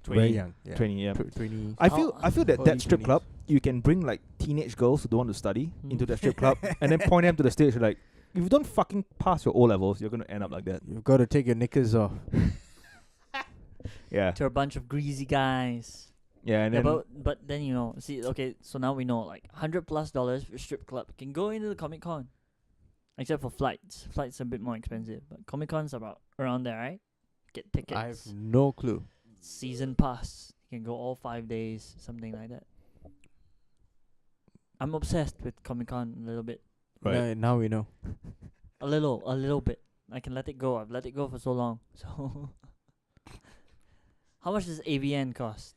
20, very young. Yeah. 20, yeah. 20. I feel that early that strip 20s. club, you can bring like teenage girls who don't want to study Mm. into that strip club and then point them to the stage like, if you don't fucking pass your O levels, you're gonna end up like that. You've got to take your knickers off. Yeah. To a bunch of greasy guys. Yeah, and Yeah, then but then see, okay, so now we know like $100+ for strip club can go into the Comic Con, except for flights. Flights are a bit more expensive, but Comic Con's about around there, right? Get tickets. I have no clue. Season pass. You can go all 5 days, something like that. I'm obsessed with Comic Con a little bit. right. Now we know. A little bit. I can let it go. I've let it go for so long. So, how much does AVN cost?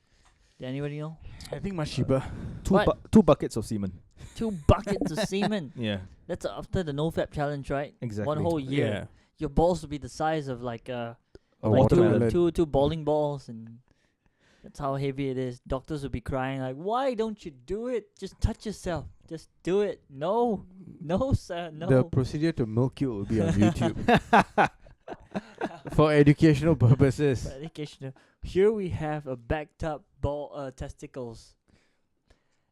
Did anybody know? I think much cheaper. What? 2 buckets of semen. 2 buckets of semen. Yeah, That's after the No Fap challenge, right? exactly. One whole year. Yeah. Your balls will be the size of like A like watermelon. two bowling balls, and that's how heavy it is. Doctors will be crying like, "Why don't you do it? Just touch yourself. Just do it." No, sir, no. The procedure to milk you will be on YouTube for educational purposes. For educational. Here we have a backed up ball testicles.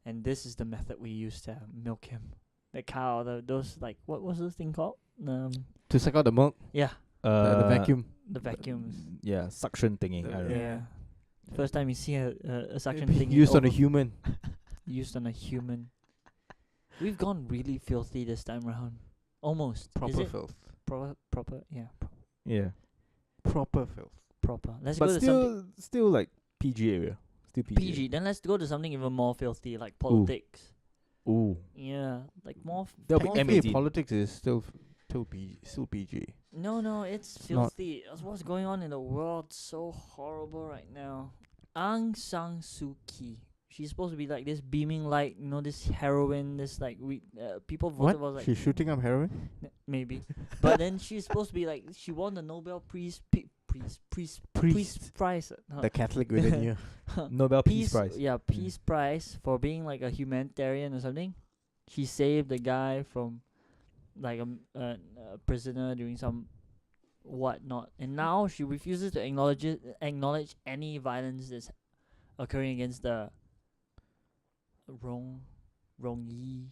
and this is the method we use to milk him. The cow, those like what was this thing called? To suck out the milk, Yeah, the vacuum. the vacuums. Yeah, suction thingy. I don't know. Yeah. First time you see a suction It thing used on a over- human. used on a human. We've gone really filthy this time around. Almost. Is Proper it filth. proper? Yeah, Yeah, Proper filth. proper. Let's go but to something still like PG area. Still PG. PG. Then let's go to something even more filthy, like politics. Ooh. Yeah, like more. That'll be more Technically, M18. politics is still still PG. No, it's It's not. filthy. That's what's going on in the world. So horrible right now. Aung San Suu Kyi. She's supposed to be like this beaming light, this heroine, this like people voted What? was like She's shooting up heroin? maybe, but then she's supposed to be like she won the Nobel Peace Prize. The Catholic within you. Nobel Peace Prize. Yeah, Peace Prize for being like a humanitarian or something. She saved the guy from like a prisoner during some whatnot, and now she refuses to acknowledge any violence that's occurring against the Rohingya.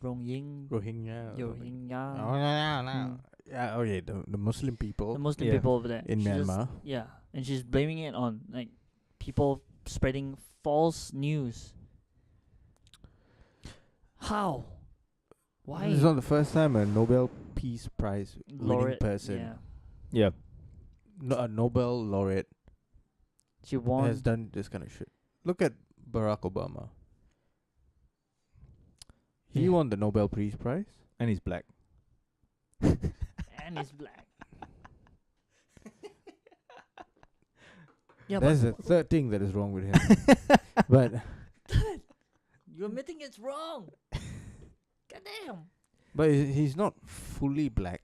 Rohingya. Oh, Oh, Rohingya. no, no. Yeah, okay, the Muslim people The Muslim Yeah. people over there. in She just- Myanmar. yeah, and she's blaming it on like people spreading false news. How? Why? It's not the first time a Nobel Peace Prize winning Laureate, person, Yeah, Yeah. a Nobel laureate, she won. has done this kind of shit. Look at Barack Obama. He Yeah. won the Nobel Peace Prize. And he's black. And he's black. Yeah, That's but the third thing that is wrong with him. But you're admitting it's wrong. Goddamn. but he's not fully black.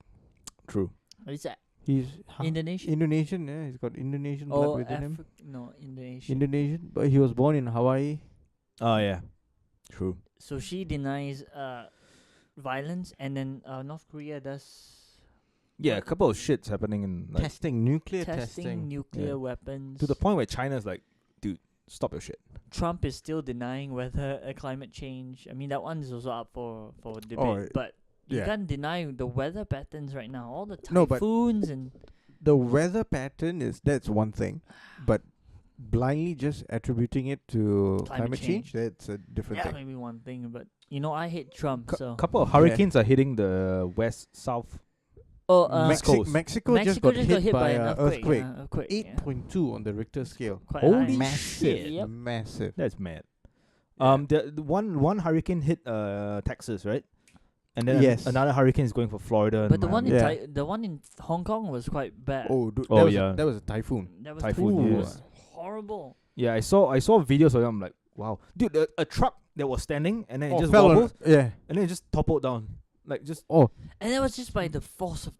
True. What is that? He's Indonesian? Indonesian, yeah. He's got Indonesian blood Oh, within him. no, Indonesian. Indonesian, but he was born in Hawaii. Oh yeah. True. So she denies violence, and then North Korea does Yeah, a couple of shits happening in like Testing, nuclear testing testing. nuclear Yeah. weapons. to the point where China's like, dude, stop your shit. Trump is still denying whether climate change. I mean, that one is also up for debate. Oh, But you yeah. can't deny the weather patterns right now. All the No, but- typhoons and The weather pattern that's one thing, but blindly just attributing it to Climate climate change, that's a different yeah, thing. maybe one thing. But I hate Trump. So Couple of hurricanes are hitting the west south. West Coast. Mexico just got hit by an an earthquake. earthquake. Yeah. 8.2 on the Richter scale. Quite Holy high. Massive, shit. Yep. massive. That's mad. Yeah. The one hurricane hit Texas, right? And then Yes. another hurricane is going for Florida. But and the one in Miami. Yeah. the one in Hong Kong was quite bad. Oh, dude, Oh, yeah. that was a typhoon. That was Typhoon, it yeah. was horrible. Yeah, I saw videos of them. I'm like, wow, dude, a truck that was standing and then it just fell on- wobbled yeah. and then it just toppled down. Like just Oh, And that was just by the force of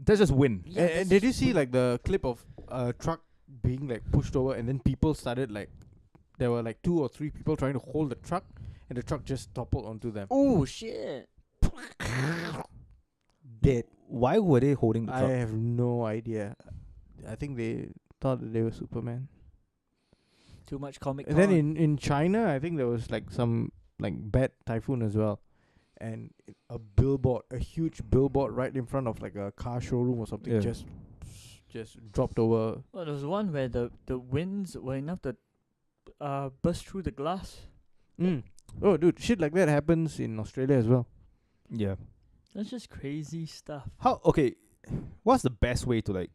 that's just wind. yeah, and that's did you just see wind. like the clip of a truck being like pushed over, and then people started like, there were like 2 or 3 people trying to hold the truck, and the truck just toppled onto them. Oh shit. Dead. Why were they holding the I truck? have no idea. I think they thought that they were Superman. Too much comic. And then con. in China, I think there was like some like bad typhoon as well, and a billboard, a huge billboard right in front of like a car showroom or something, Yeah. just dropped over. Well, there was one where the winds were enough to burst through the glass. Oh, dude, shit like that happens in Australia as well. Yeah. That's just crazy stuff. How okay? What's the best way to like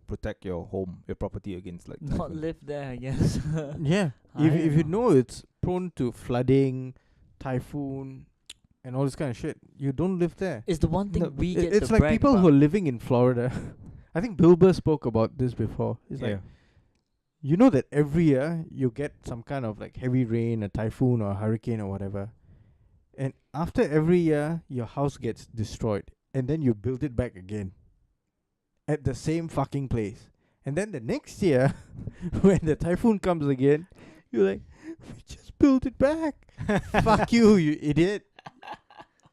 protect your home, your property against like Not typhoon? live there, I guess. Yeah, I if you don't know it's prone to flooding, typhoon, and all this kind of shit, you don't live there. It's the one thing No, we get It's to like brag people about. who are living in Florida. I think Bill Burr spoke about this before. It's like, you know that every year you get some kind of like heavy rain, a typhoon or a hurricane or whatever. And after every year, your house gets destroyed. And then you build it back again. At the same fucking place. And then the next year, when the typhoon comes again, you're like, we just built it back. Fuck you, you idiot.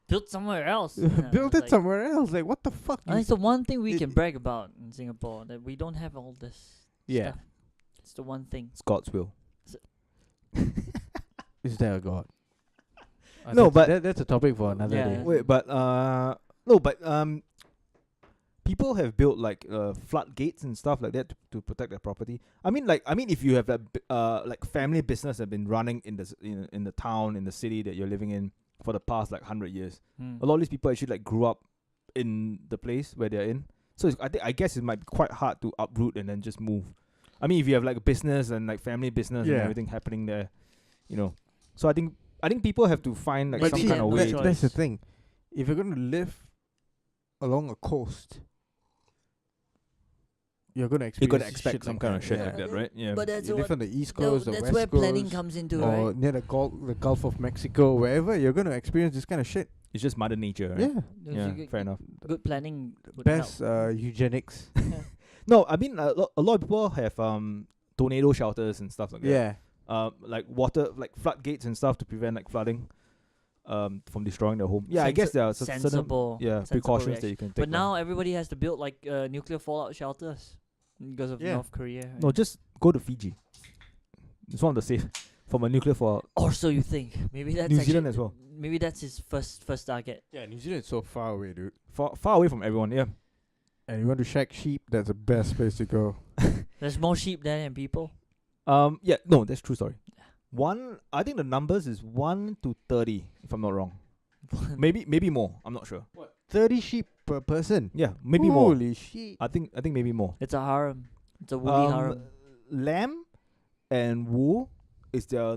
Built somewhere else. Build it somewhere else. Like, what the fuck? And it's the one thing we it- can brag about in Singapore, that we don't have all this Yeah. stuff. It's the one thing. It's God's will. Is there a God? No, but that's a topic for another Yeah. day. wait, but no, but people have built like floodgates and stuff like that to protect their property. I mean, if you have a like family business that been running in the in the town, in the city that you're living in for the past like 100 years, Mm. a lot of these people actually like grew up in the place where they're in. So I guess it might be quite hard to uproot and then just move. I mean, if you have like a business and like family business and Yeah. everything happening there, you know. So I think people have to find like Maybe some they kind have of no way. choice. That's the thing. If you're gonna live along a coast, you're gonna experience You're gonna shit expect some kind of shit yeah. like that, right? Yeah. But that's You live what on the East no, Coast, the that's West where Coast, planning comes into, or right? near the Gulf of Mexico, wherever you're gonna experience this kind of shit. It's just Mother Nature, right? Yeah, Don't Yeah, you get fair enough. Good planning would best help. eugenics. No, I mean a lot of people have tornado shelters and stuff like that. Yeah, Like water, like floodgates and stuff to prevent like flooding, from destroying their home. Yeah, I guess there are certain sensible precautions reaction. that you can take. But now everybody has to build like nuclear fallout shelters because of Yeah. North Korea. Right? no, just go to Fiji. It's one of the safe from a nuclear fallout. Or so you think? Maybe that's New actually- Zealand as well. Maybe that's his first target. yeah. New Zealand is so far away, dude. Far away from everyone. Yeah. And you want to shack sheep? That's the best place to go. There's more sheep there than people. Yeah. No, that's true. Sorry. I think the numbers is 1 to 30, if I'm not wrong. maybe more. I'm not sure. 30 sheep per person. Yeah, maybe more. Holy shit! I think maybe more. It's a harem. It's a woolly harem. Lamb and wool is their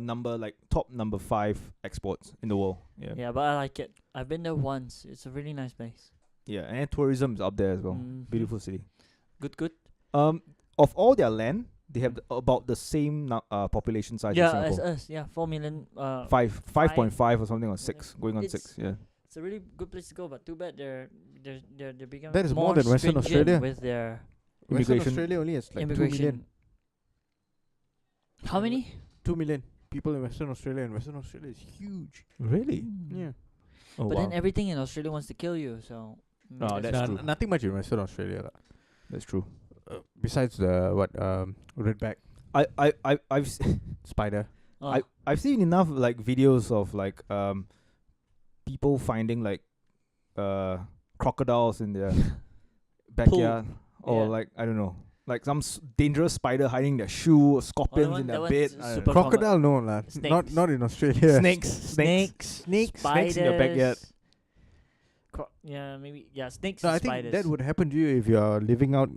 top number 5 exports in the world. Yeah. Yeah, but I like it. I've been there once. It's a really nice place. Yeah, and tourism is up there as well. Mhm. Beautiful city. Good. Of all their land, they have about the same population size Yeah, as as Singapore. us. Yeah, 4 million. 5.5 or something, or 6, going on It's- 6. Yeah. It's a really good place to go, but too bad they're becoming That is more than Western stringent Australia. with their Western Immigration. Australia only has like 2 immigration. million. How many? 2 million people in Western Australia, and Western Australia is huge. Really? Yeah. Oh, But wow. then everything in Australia wants to kill you, so. Oh, that's true. Nothing much in Western Australia, lah. That's true. Besides the redback I've spider. Oh, I've seen enough like videos of like people finding like crocodiles in their backyard, or Yeah. like I don't know, like some dangerous spider hiding their shoe, or scorpions one- in that their one's bed. super I don't know. common. Crocodile, no lah. Snakes. Not in Australia. Snakes in your backyard. Yeah, maybe. Yeah, snakes No, and I think spiders. that would happen to you if you're living out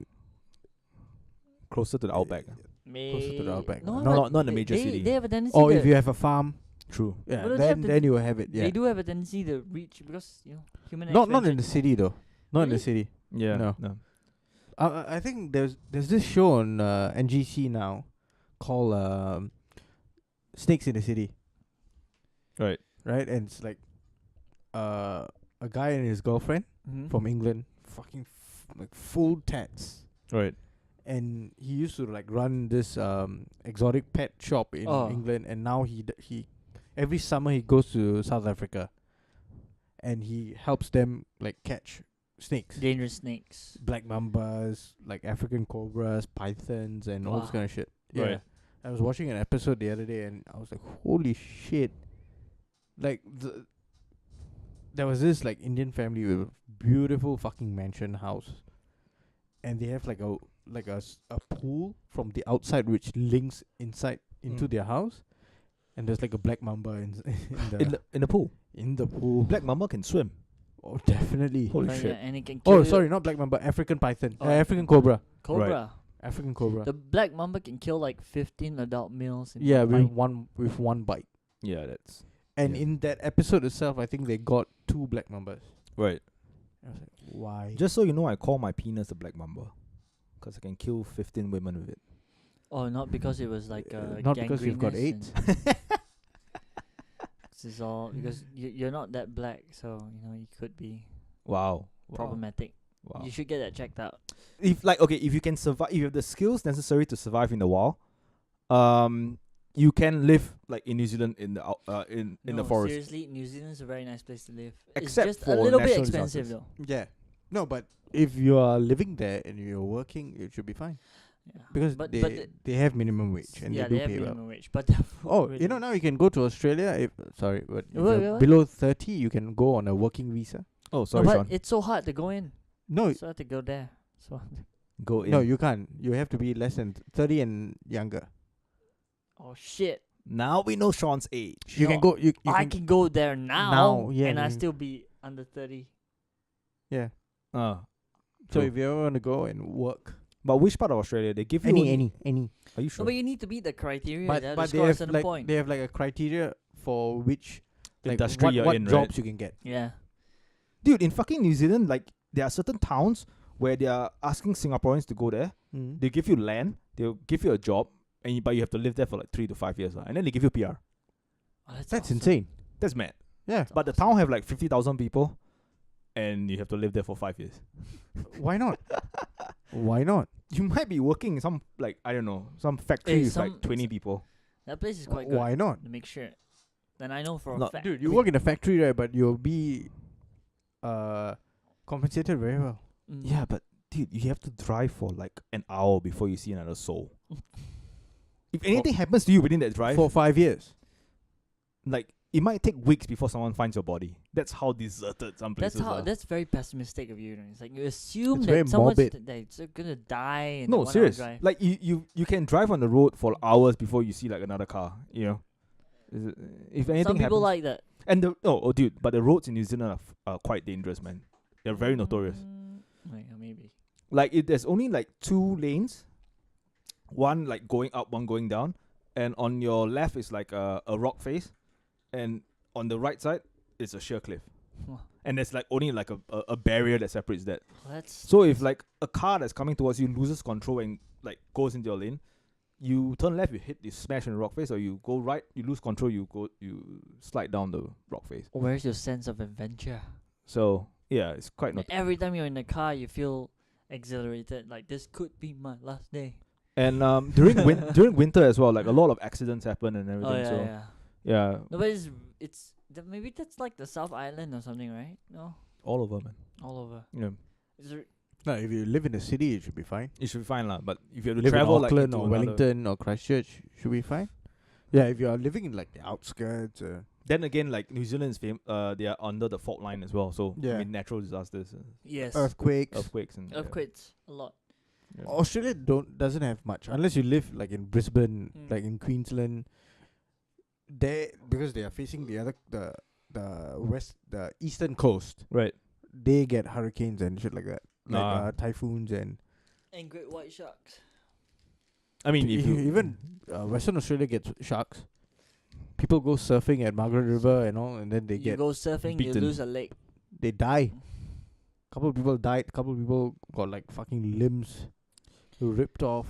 Closer to the outback. closer to the outback. No, No, but not in a they- major they, city. They have a tendency or to, if you have a farm. True. Yeah, Well, they have then to- you will have it. Yeah. they do have a tendency to reach because human Not in expansion. the city though. Not in the Really? city. Yeah. No. I think there's this show on NGC now called Snakes in the City. Right. Right, and it's like a guy and his girlfriend Mhm. from England, fucking like full tats, Right. and he used to like run this exotic pet shop in Oh. England, and now he every summer he goes to South Africa, and he helps them like catch snakes, Dangerous snakes. black mambas, like African cobras, pythons, and all this Wow. kind of shit. Yeah. Right. I was watching an episode the other day, and I was like, holy shit. Like, there was this, like, Indian family with a beautiful fucking mansion house. And they have, like, a pool from the outside which links inside into their house. And there's, like, a black mamba in In the pool. in the pool. Black mamba can swim. Oh, definitely. Holy Oh, shit. yeah, and it can kill Oh, you. sorry, not black mamba, African python. Oh, African cobra. Cobra. African cobra. The black mamba can kill like 15 adult males. In Yeah, one with one bite. Yeah, that's And Yeah. in that episode itself, I think they got 2 black mambas. right. I was like, why? Just so you know, I call my penis a black mamba, because I can kill 15 women with it. Oh, not because it was like Not because you've got gangrenous 8. and- This is all because you're not that black, so you could be Wow. problematic. Wow. You should get that checked out. If you can survive, if you have the skills necessary to survive in the wild, you can live like in New Zealand in the in the No, forest. Seriously, New Zealand's a very nice place to live. Except it's just for a little bit natural expensive disasters. though. Yeah. No, but if you are living there and you're working, it should be fine. Yeah. because but they have minimum wage and yeah, they do have pay well. minimum wage, but their food Oh, really you know, now you can go to Australia if sorry, but if Wait, you're what? below 30, you can go on a working visa. Oh, No, sorry, but Sean. it's so hard to go in. No, So hard to go there. So Go in. no, you can't. You have to be less than 30 and younger. oh shit. Now we know Sean's age. You can No, go. You I can. can go there now, Now, yeah, and I you- still be under 30. Yeah. Uh, So true. if you ever want to go and work, But which part of Australia? They give you only- any. Are you No, sure? but you need to meet the criteria. But they have but to they score a have certain like point. they have like a criteria for which like Industry what, you're what in, jobs right? you can get. Yeah. Dude, in fucking New Zealand, like there are certain towns where they are asking Singaporeans to go there. Mm. They give you land, they'll give you a job, but you have to live there for like 3 to 5 years, and then they give you PR. Oh, That's awesome. insane. That's mad. Yeah. That's But the awesome. town have like 50,000 people, and you have to live there for 5 years. Why not? Why not? You might be working in some like I don't know some factory Hey, with some- like 20 people. That place is quite good. Why not? To make sure. Then I know for a Not- fact. Dude, you work in a factory, right? But you'll be compensated very well. Mm. Yeah, but dude, you have to drive for like an hour before you see another soul. If anything happens to you within that drive, For 5 years. like it might take weeks before someone finds your body. That's how deserted some places That's how. are. That's very pessimistic of you. It's like you assume It's very that someone's morbid. that's gonna die. In No, a 1 hour serious. drive. Like you can drive on the road for hours before you see like another car. You know, if anything Some people happens, like that. and the oh dude, but the roads in New Zealand are quite dangerous, man. They're very notorious. Yeah, maybe. Like there's only like 2 lanes, one like going up, one going down, and on your left is like a rock face, and on the right side is a sheer cliff, Huh. and there's like only like a barrier that separates that. That's So if like a car that's coming towards you loses control and like goes into your lane, you turn left, you smash in the rock face, or you go right, you lose control, you slide down the rock face. where's your sense of adventure? So yeah, it's quite not. Every time you're in the car, you feel exhilarated. Like this could be my last day. And during during winter as well, like a lot of accidents happen and everything. Oh yeah, so yeah. yeah, No, but maybe that's like the South Island or something, right? No, all over, man. all over. Yeah, Is there, No, if you live in the city, it should be fine. it should be fine lah. But if you have to Live travel in like Auckland into or another- Wellington or Christchurch, should be fine. Yeah, if you are living in like the outskirts, then again, like New Zealand is they are under the fault line as well. So Yeah. I mean, natural disasters, yes, earthquakes. earthquakes, and earthquakes a lot. Yeah. Australia doesn't have much unless you live like in Brisbane, Mm. like in Queensland. Because they are facing the eastern coast. Right. They get hurricanes and shit like that, like Ah. typhoons and. And great white sharks. I mean, if you even Western Australia gets sharks. People go surfing at Margaret River and all, and then they You go surfing, you beaten. lose a leg. they die. Couple of people died. Couple of people got like fucking limbs ripped off.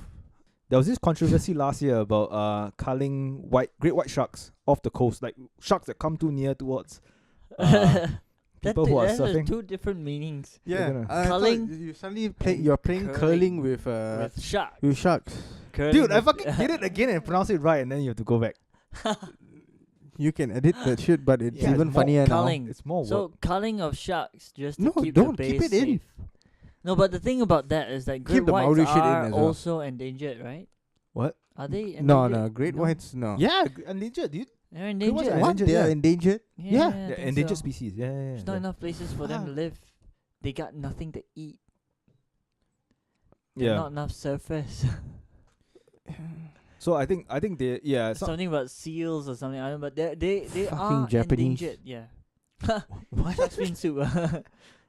there was this controversy last year about culling great white sharks off the coast, like sharks that come too near towards people who are That has surfing. 2 different meanings. They're gonna- I thought Culling you suddenly you're playing curling curling with with shark. with sharks. Curling Dude, I with- fucking did it again and pronounced it right, and then you have to go back. You can edit that shit, but it's Yeah, it's even more funnier now. culling. It's more work. So culling of sharks just to No, keep don't the keep base it in. safe. No, but the thing about that is that great the whites Maori shit in are as well. also endangered, right? What? Are they endangered? No, great whites, no. Yeah, endangered, dude. They're Great whites endangered. are What? endangered, They are yeah. endangered? Yeah, I they're think endangered so. species. Yeah. There's not enough places for them to Ah. live. They got nothing to eat. Yeah. Not enough surface. So I think they Something about seals or something. I don't know, but they Fucking are Japanese. endangered. Yeah. what? Shark fin soup.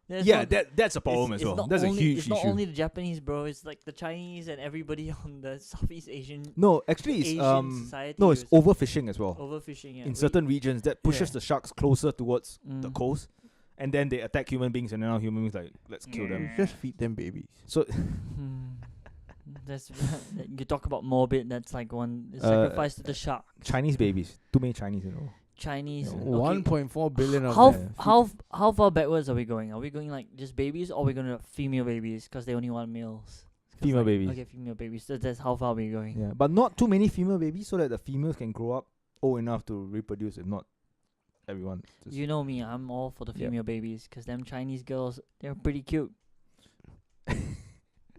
That's Yeah, not- that's a problem it's as well. not That's a only- huge It's issue. not only the Japanese, bro. It's like the Chinese and everybody on the Southeast Asian No, actually, it's Asian society. no, it's who's overfishing as well. overfishing. Yeah. In certain regions, that pushes Yeah. the sharks closer towards the Mm. coast, and then they attack human beings, and then now human beings like let's kill You them. just feed them babies. So Hmm. That's you talk about morbid. That's like one Uh, sacrifice to the shark. Chinese babies, too many Chinese, Chinese. Yeah. okay. 1.4 billion of How them. how far backwards are we going? Are we going like just babies, or are we going to female babies because they only want males? 'Cause Female like, babies. Okay, female babies. That's how far we're going. Yeah, but not too many female babies, so that the females can grow up old enough to reproduce. If not, everyone. Just You know me, I'm all for the Yeah. female babies because them Chinese girls, they're pretty cute.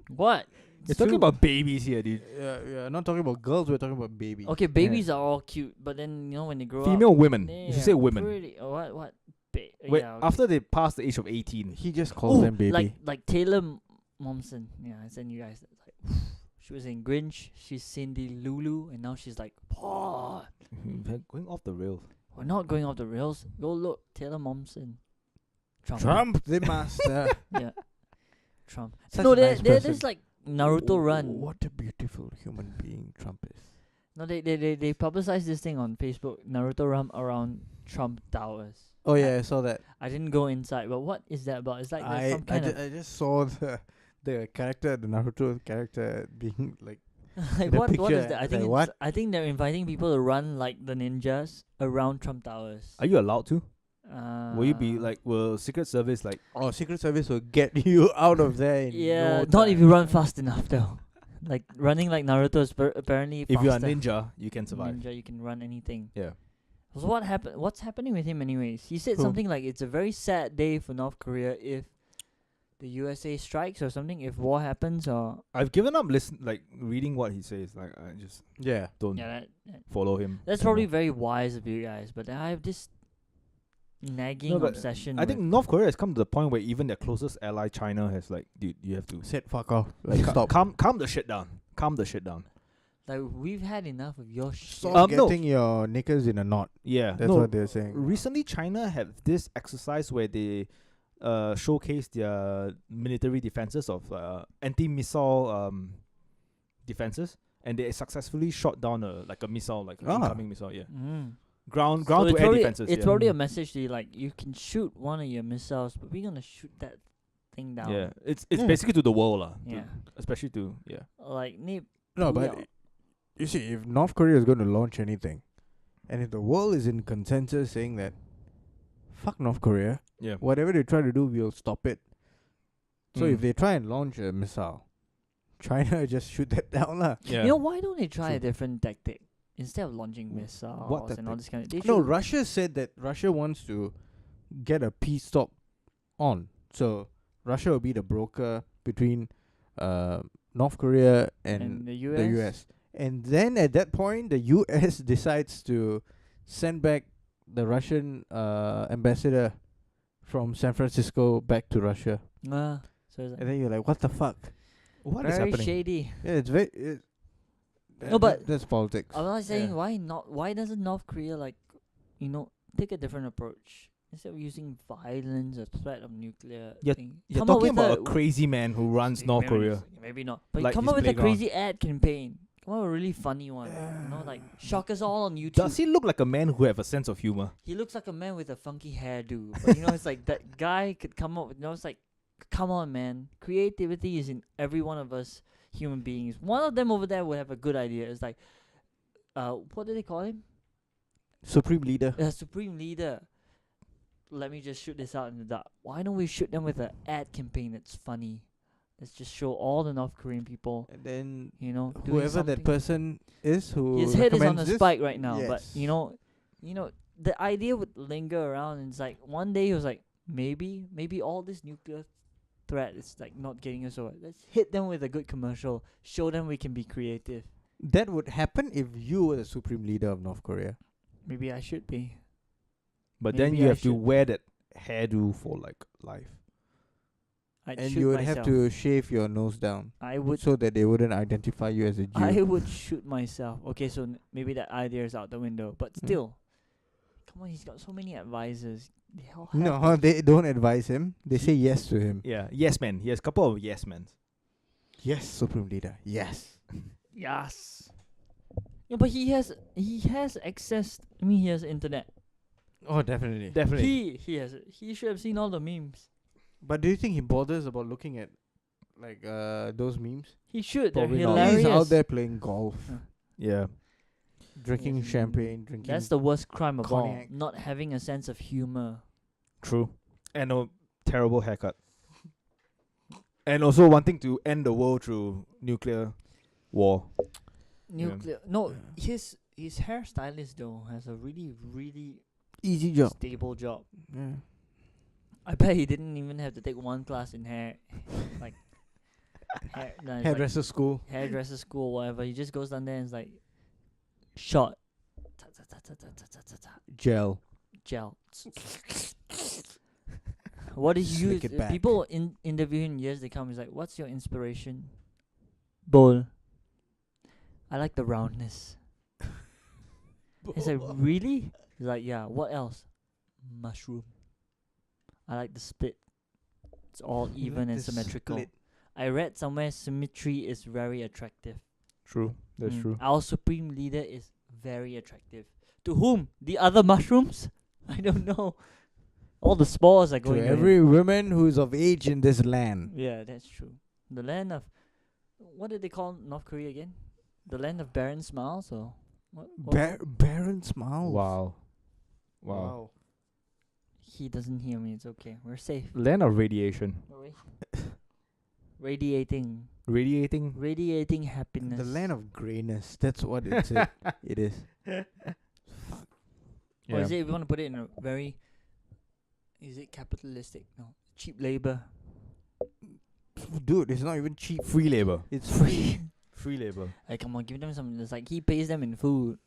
What? You're talking about babies here, dude. Yeah, not talking about girls. We're talking about babies. Okay, babies are all cute, but then when they grow up, Female women. they You should say are women. Pretty, what? Wait, Yeah, okay. after they pass the age of 18. He just calls them baby. like Taylor Momsen. Yeah, I sent you guys. Like, she was in Grinch. She's Cindy Lulu, and now she's like, oh, Going off the rails. we're not going off the rails. Go look, Taylor Momsen. Trump the master. Yeah, Trump. Such No, a nice there's person. like Naruto run. What a beautiful human being Trump is. No, they publicized this thing on Facebook. Naruto run around Trump Towers. Oh yeah, I saw that. I didn't go inside, but what is that about? It's like there's some kind of I just saw the character, the Naruto character being like. like the what is picture, that? I it's think like, what? I think they're inviting people to run like the ninjas around Trump Towers. Are you allowed to? Will you be Uh, like, will Secret Service like, Oh, Secret Service will get you out of there. In Yeah, no not if time. you run fast enough though. Like running like Naruto is apparently if you're a faster. ninja, you can survive? Ninja, you can run anything. Yeah. So what happened? What's happening with him, anyways? He said Who? something like it's a very sad day for North Korea if the USA strikes or something. If war happens, or I've given up reading what he says. Like, I just Yeah. don't yeah, follow him. that's anymore. probably very wise of you guys. But I have this nagging No, but obsession. I think with- North Korea has come to the point where even their closest ally, China, has like, dude, you have to Said fuck off. Like stop. calm the shit down. Calm the shit down. like we've had enough of your shit. Stop No. getting your knickers in a knot. Yeah, That's no. what they're saying. Recently, China had this exercise where they showcase their military defenses of anti-missile defenses, and they successfully shot down a missile, like an Ah. incoming missile. Yeah, Mm. ground So to it's air probably, defenses. It's yeah. probably a message to you, like you can shoot one of your missiles, but we're gonna shoot that thing down. Yeah, it's Yeah. basically to the world, lah. Yeah. Especially to Like No, pull but out. you see, if North Korea is going to launch anything, and if the world is in consensus saying that, fuck North Korea, yeah. whatever they try to do, we'll stop it. So Mm. if they try and launch a missile, China just shoot that down lah. Yeah. You know, why don't they try a True. different tactic instead of launching missiles and all tactic? this kind of? They No, should- Russia said that Russia wants to get a peace talk on. So Russia will be the broker between North Korea and the US. the US. And then at that point, the US decides to send back the Russian ambassador from San Francisco back to Russia. So it's And like then you're like, what the fuck? What is very happening? shady. Yeah, it's very. No, but that's politics. I'm not saying Yeah. why not. Why doesn't North Korea take a different approach instead of using violence or threat of nuclear? You're- thing? You're Come up talking with about a crazy man who runs maybe- North maybe Korea. s- Maybe not, but Like come his up with a playground. crazy ad campaign. Come up with a really funny one. Like shock us all on YouTube. Does he look like a man who have a sense of humor? He looks like a man with a funky hairdo. But it's like that guy could come up with, it's like, come on, man. Creativity is in every one of us human beings. One of them over there would have a good idea. It's like, what do they call him? Supreme leader. A supreme leader. Let me just shoot this out in the dark. Why don't we shoot them with an ad campaign that's funny? Let's just show all the North Korean people, And then doing whoever something. that person is who His head is on a recommends this, spike right now, but yes. the idea would linger around, and it's like one day he was like, maybe all this nuclear threat is like not getting us over. Let's hit them with a good commercial, show them we can be creative. that would happen if you were the supreme leader of North Korea. Maybe I should be. But then Maybe you I have to should. wear that hairdo for like life. I'd And shoot you would myself. have to shave your nose down I would. so that they wouldn't identify you as a Jew. I would shoot myself. Okay, so maybe that idea is out the window. But Hmm. still, come on, he's got so many advisors. They all have No, to- they don't advise him. They say yes to him. Yeah, yes man. He has a couple of yes men. Yes, supreme leader. Yes. Yes. Yeah, but he has access. I mean, he has internet. Oh, definitely. Definitely. He should have seen all the memes. But do you think he bothers about looking at like those memes? He should. Probably They're not. hilarious. He's out there playing golf, Yeah. drinking Yes, champagne, drinking. That's the worst crime of all. cognac. Not having a sense of humor. True. And a terrible haircut. And also wanting to end the world through nuclear war. Nuclear. No, his hairstylist though has a really easy job. stable job. Yeah. I bet he didn't even have to take one class in hair. Like No, it's like Hairdresser school. hairdresser school, whatever. He just goes down there and is like, shot, ta, ta, ta, ta, ta, ta, ta, ta, ta, Gel. gel. What did you Slick use? it back. People interviewing years they come is like, what's your inspiration? Bowl. I like the roundness. It's like, really? He's like, yeah. What else? Mushroom. I like the split. It's all even and The symmetrical. split. I read somewhere symmetry is very attractive. True. That's true. Our supreme leader is very attractive. To whom? The other mushrooms? I don't know. All the spores are To going. every woman who's of age in this land. Yeah, that's true. The land of, what did they call North Korea again? The land of barren smiles, or what? Barren smiles. Wow. He doesn't hear me. It's okay. We're safe. Land of radiation. Are we? Radiating happiness. The land of greyness. That's what it is. It is. Or is it, if you want to put it in a very, is it capitalistic? No. Cheap labor. Dude, it's not even cheap. Free labor. It's free. Free labor. Like, come on, give them something. It's like he pays them in food.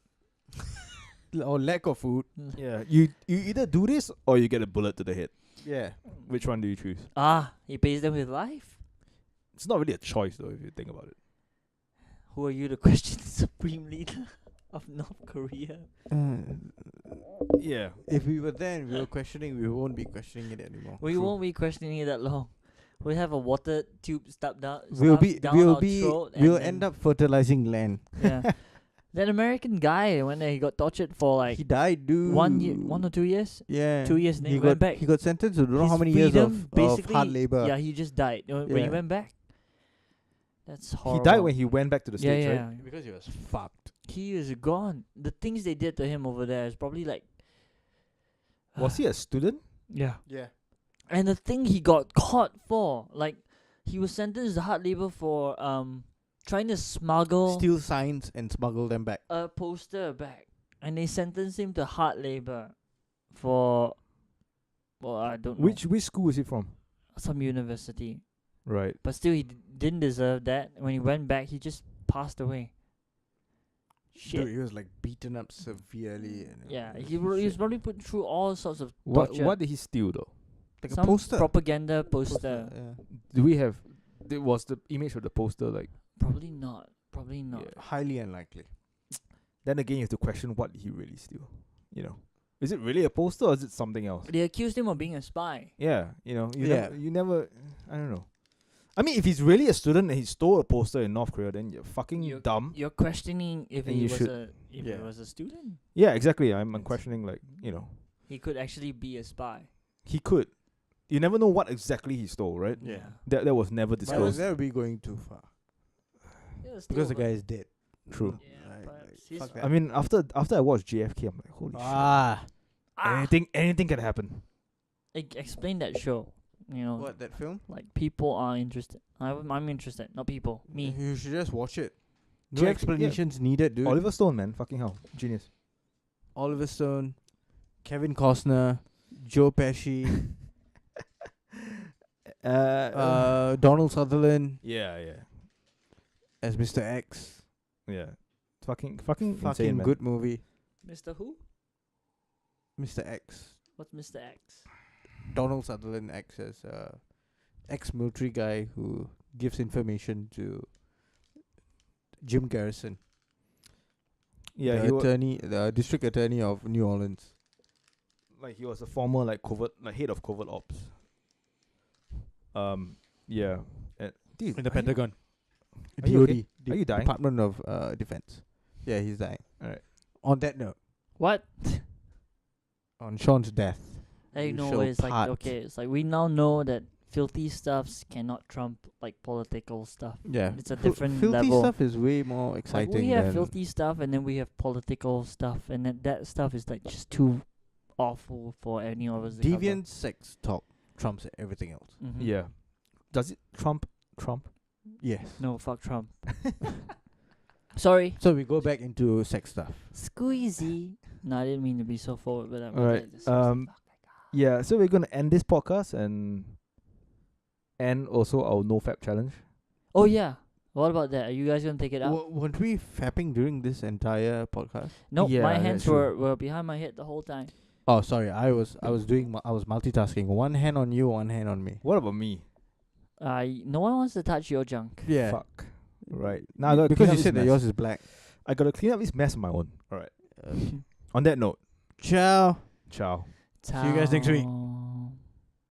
Or lack of food. Yeah. You either do this or you get a bullet to the head. Yeah. Which one do you choose? He pays them with life? It's not really a choice though if you think about it. Who are you to question the supreme leader of North Korea? Yeah. If we were there and we were questioning, we won't be questioning it anymore. We won't be questioning it that long. We'll have a water tube stuffed down. We'll stuffed down our throat and we'll then- end up fertilizing land. Yeah. That American guy, when he got tortured for like He died, dude. 1 or 2 years. Yeah. 2 years, then he he went got back. He got sentenced to don't know His how many years freedom of basically, hard labor. Yeah, he just died when he Yeah. went back. That's He horrible. died when he went back to the States, yeah. right? Because he was fucked. He is gone. The things they did to him over there is probably like. Was he a student? Yeah. Yeah. And the thing he got caught for, like, he was sentenced to hard labor for trying to smuggle Steal signs and smuggle them back. a poster back, and they sentenced him to hard labor for, well, I don't know, Which school was he from? some university. Right. But still, he didn't deserve that. When he went back, he just passed away. Shit. Dude, he was like beaten up severely. And Yeah, it was he was shit. probably put through all sorts of What torture. what did he steal though? Like Some a poster. propaganda poster. Yeah. Do we have was the image of the poster like Probably not. Probably not. Yeah. Highly unlikely. then again you have to question what did he really steal? You know. Is it really a poster or is it something else? They accused him of being a spy. Yeah, you know, Yeah. you never I don't know. I mean if he's really a student and he stole a poster in North Korea then you're fucking dumb. You're questioning if And he you was should- a if Yeah. he was a student. Yeah, exactly. I'm It's- questioning like, you know, He could actually be a spy. he could. You never know what exactly he stole, right? Yeah. That was never But disclosed. that would be going too far. Yeah, Because the guy is dead. True. Yeah, Right, but like, he's fuck I that. mean, after I watched JFK, I'm like, holy shit. Anything can happen. Explain that show. You know, What, that film? like people are interested. I'm interested, not people. Me. You should just watch it. No JFK, yeah. explanations needed, dude. Oliver Stone, man, fucking hell, genius. Oliver Stone, Kevin Costner, Joe Pesci, Donald Sutherland yeah, as Mr. X. fucking Fucking insane, man. good movie. Mr. Who? Mr. X. What's Mr. X? Donald Sutherland acts as ex-military guy who gives information to Jim Garrison, Yeah, the district attorney of New Orleans. he was a former head of covert ops. Yeah, dude, In the are you- Pentagon. Are you okay? DOD. Are you dying? Department of Defense. Yeah, he's dying. Alright. On that note, What? on Sean's death. Hey, we no, shall it's like part. okay, it's like we now know that filthy stuffs cannot trump like political stuff. Yeah, It's a different filthy level. stuff is way more Like exciting. we have than filthy stuff and then we have political stuff, and then that stuff is like just too awful for any of us to cover. deviant sex talk trumps everything else. Mhm. Yeah. Does it Trump? Yes. No, fuck Trump. Sorry. So we go back into sex stuff. Squeezy. No, I didn't mean to be so forward, but I'm Alright, Yeah, so we're gonna end this podcast and also our No Fap challenge. Oh yeah. What about that? Are you guys gonna take it out? Weren't we fapping during this entire podcast? Nope. Yeah, My that's hands true. were behind my head the whole time. Oh, sorry. I was multitasking. One hand on you, one hand on me. What about me? No one wants to touch your junk. Yeah. Fuck. Right. Now I gotta because clean you up said this that mess. yours is black. I gotta clean up this mess on my own. Alright. On that note, Ciao. ciao. See you guys next week.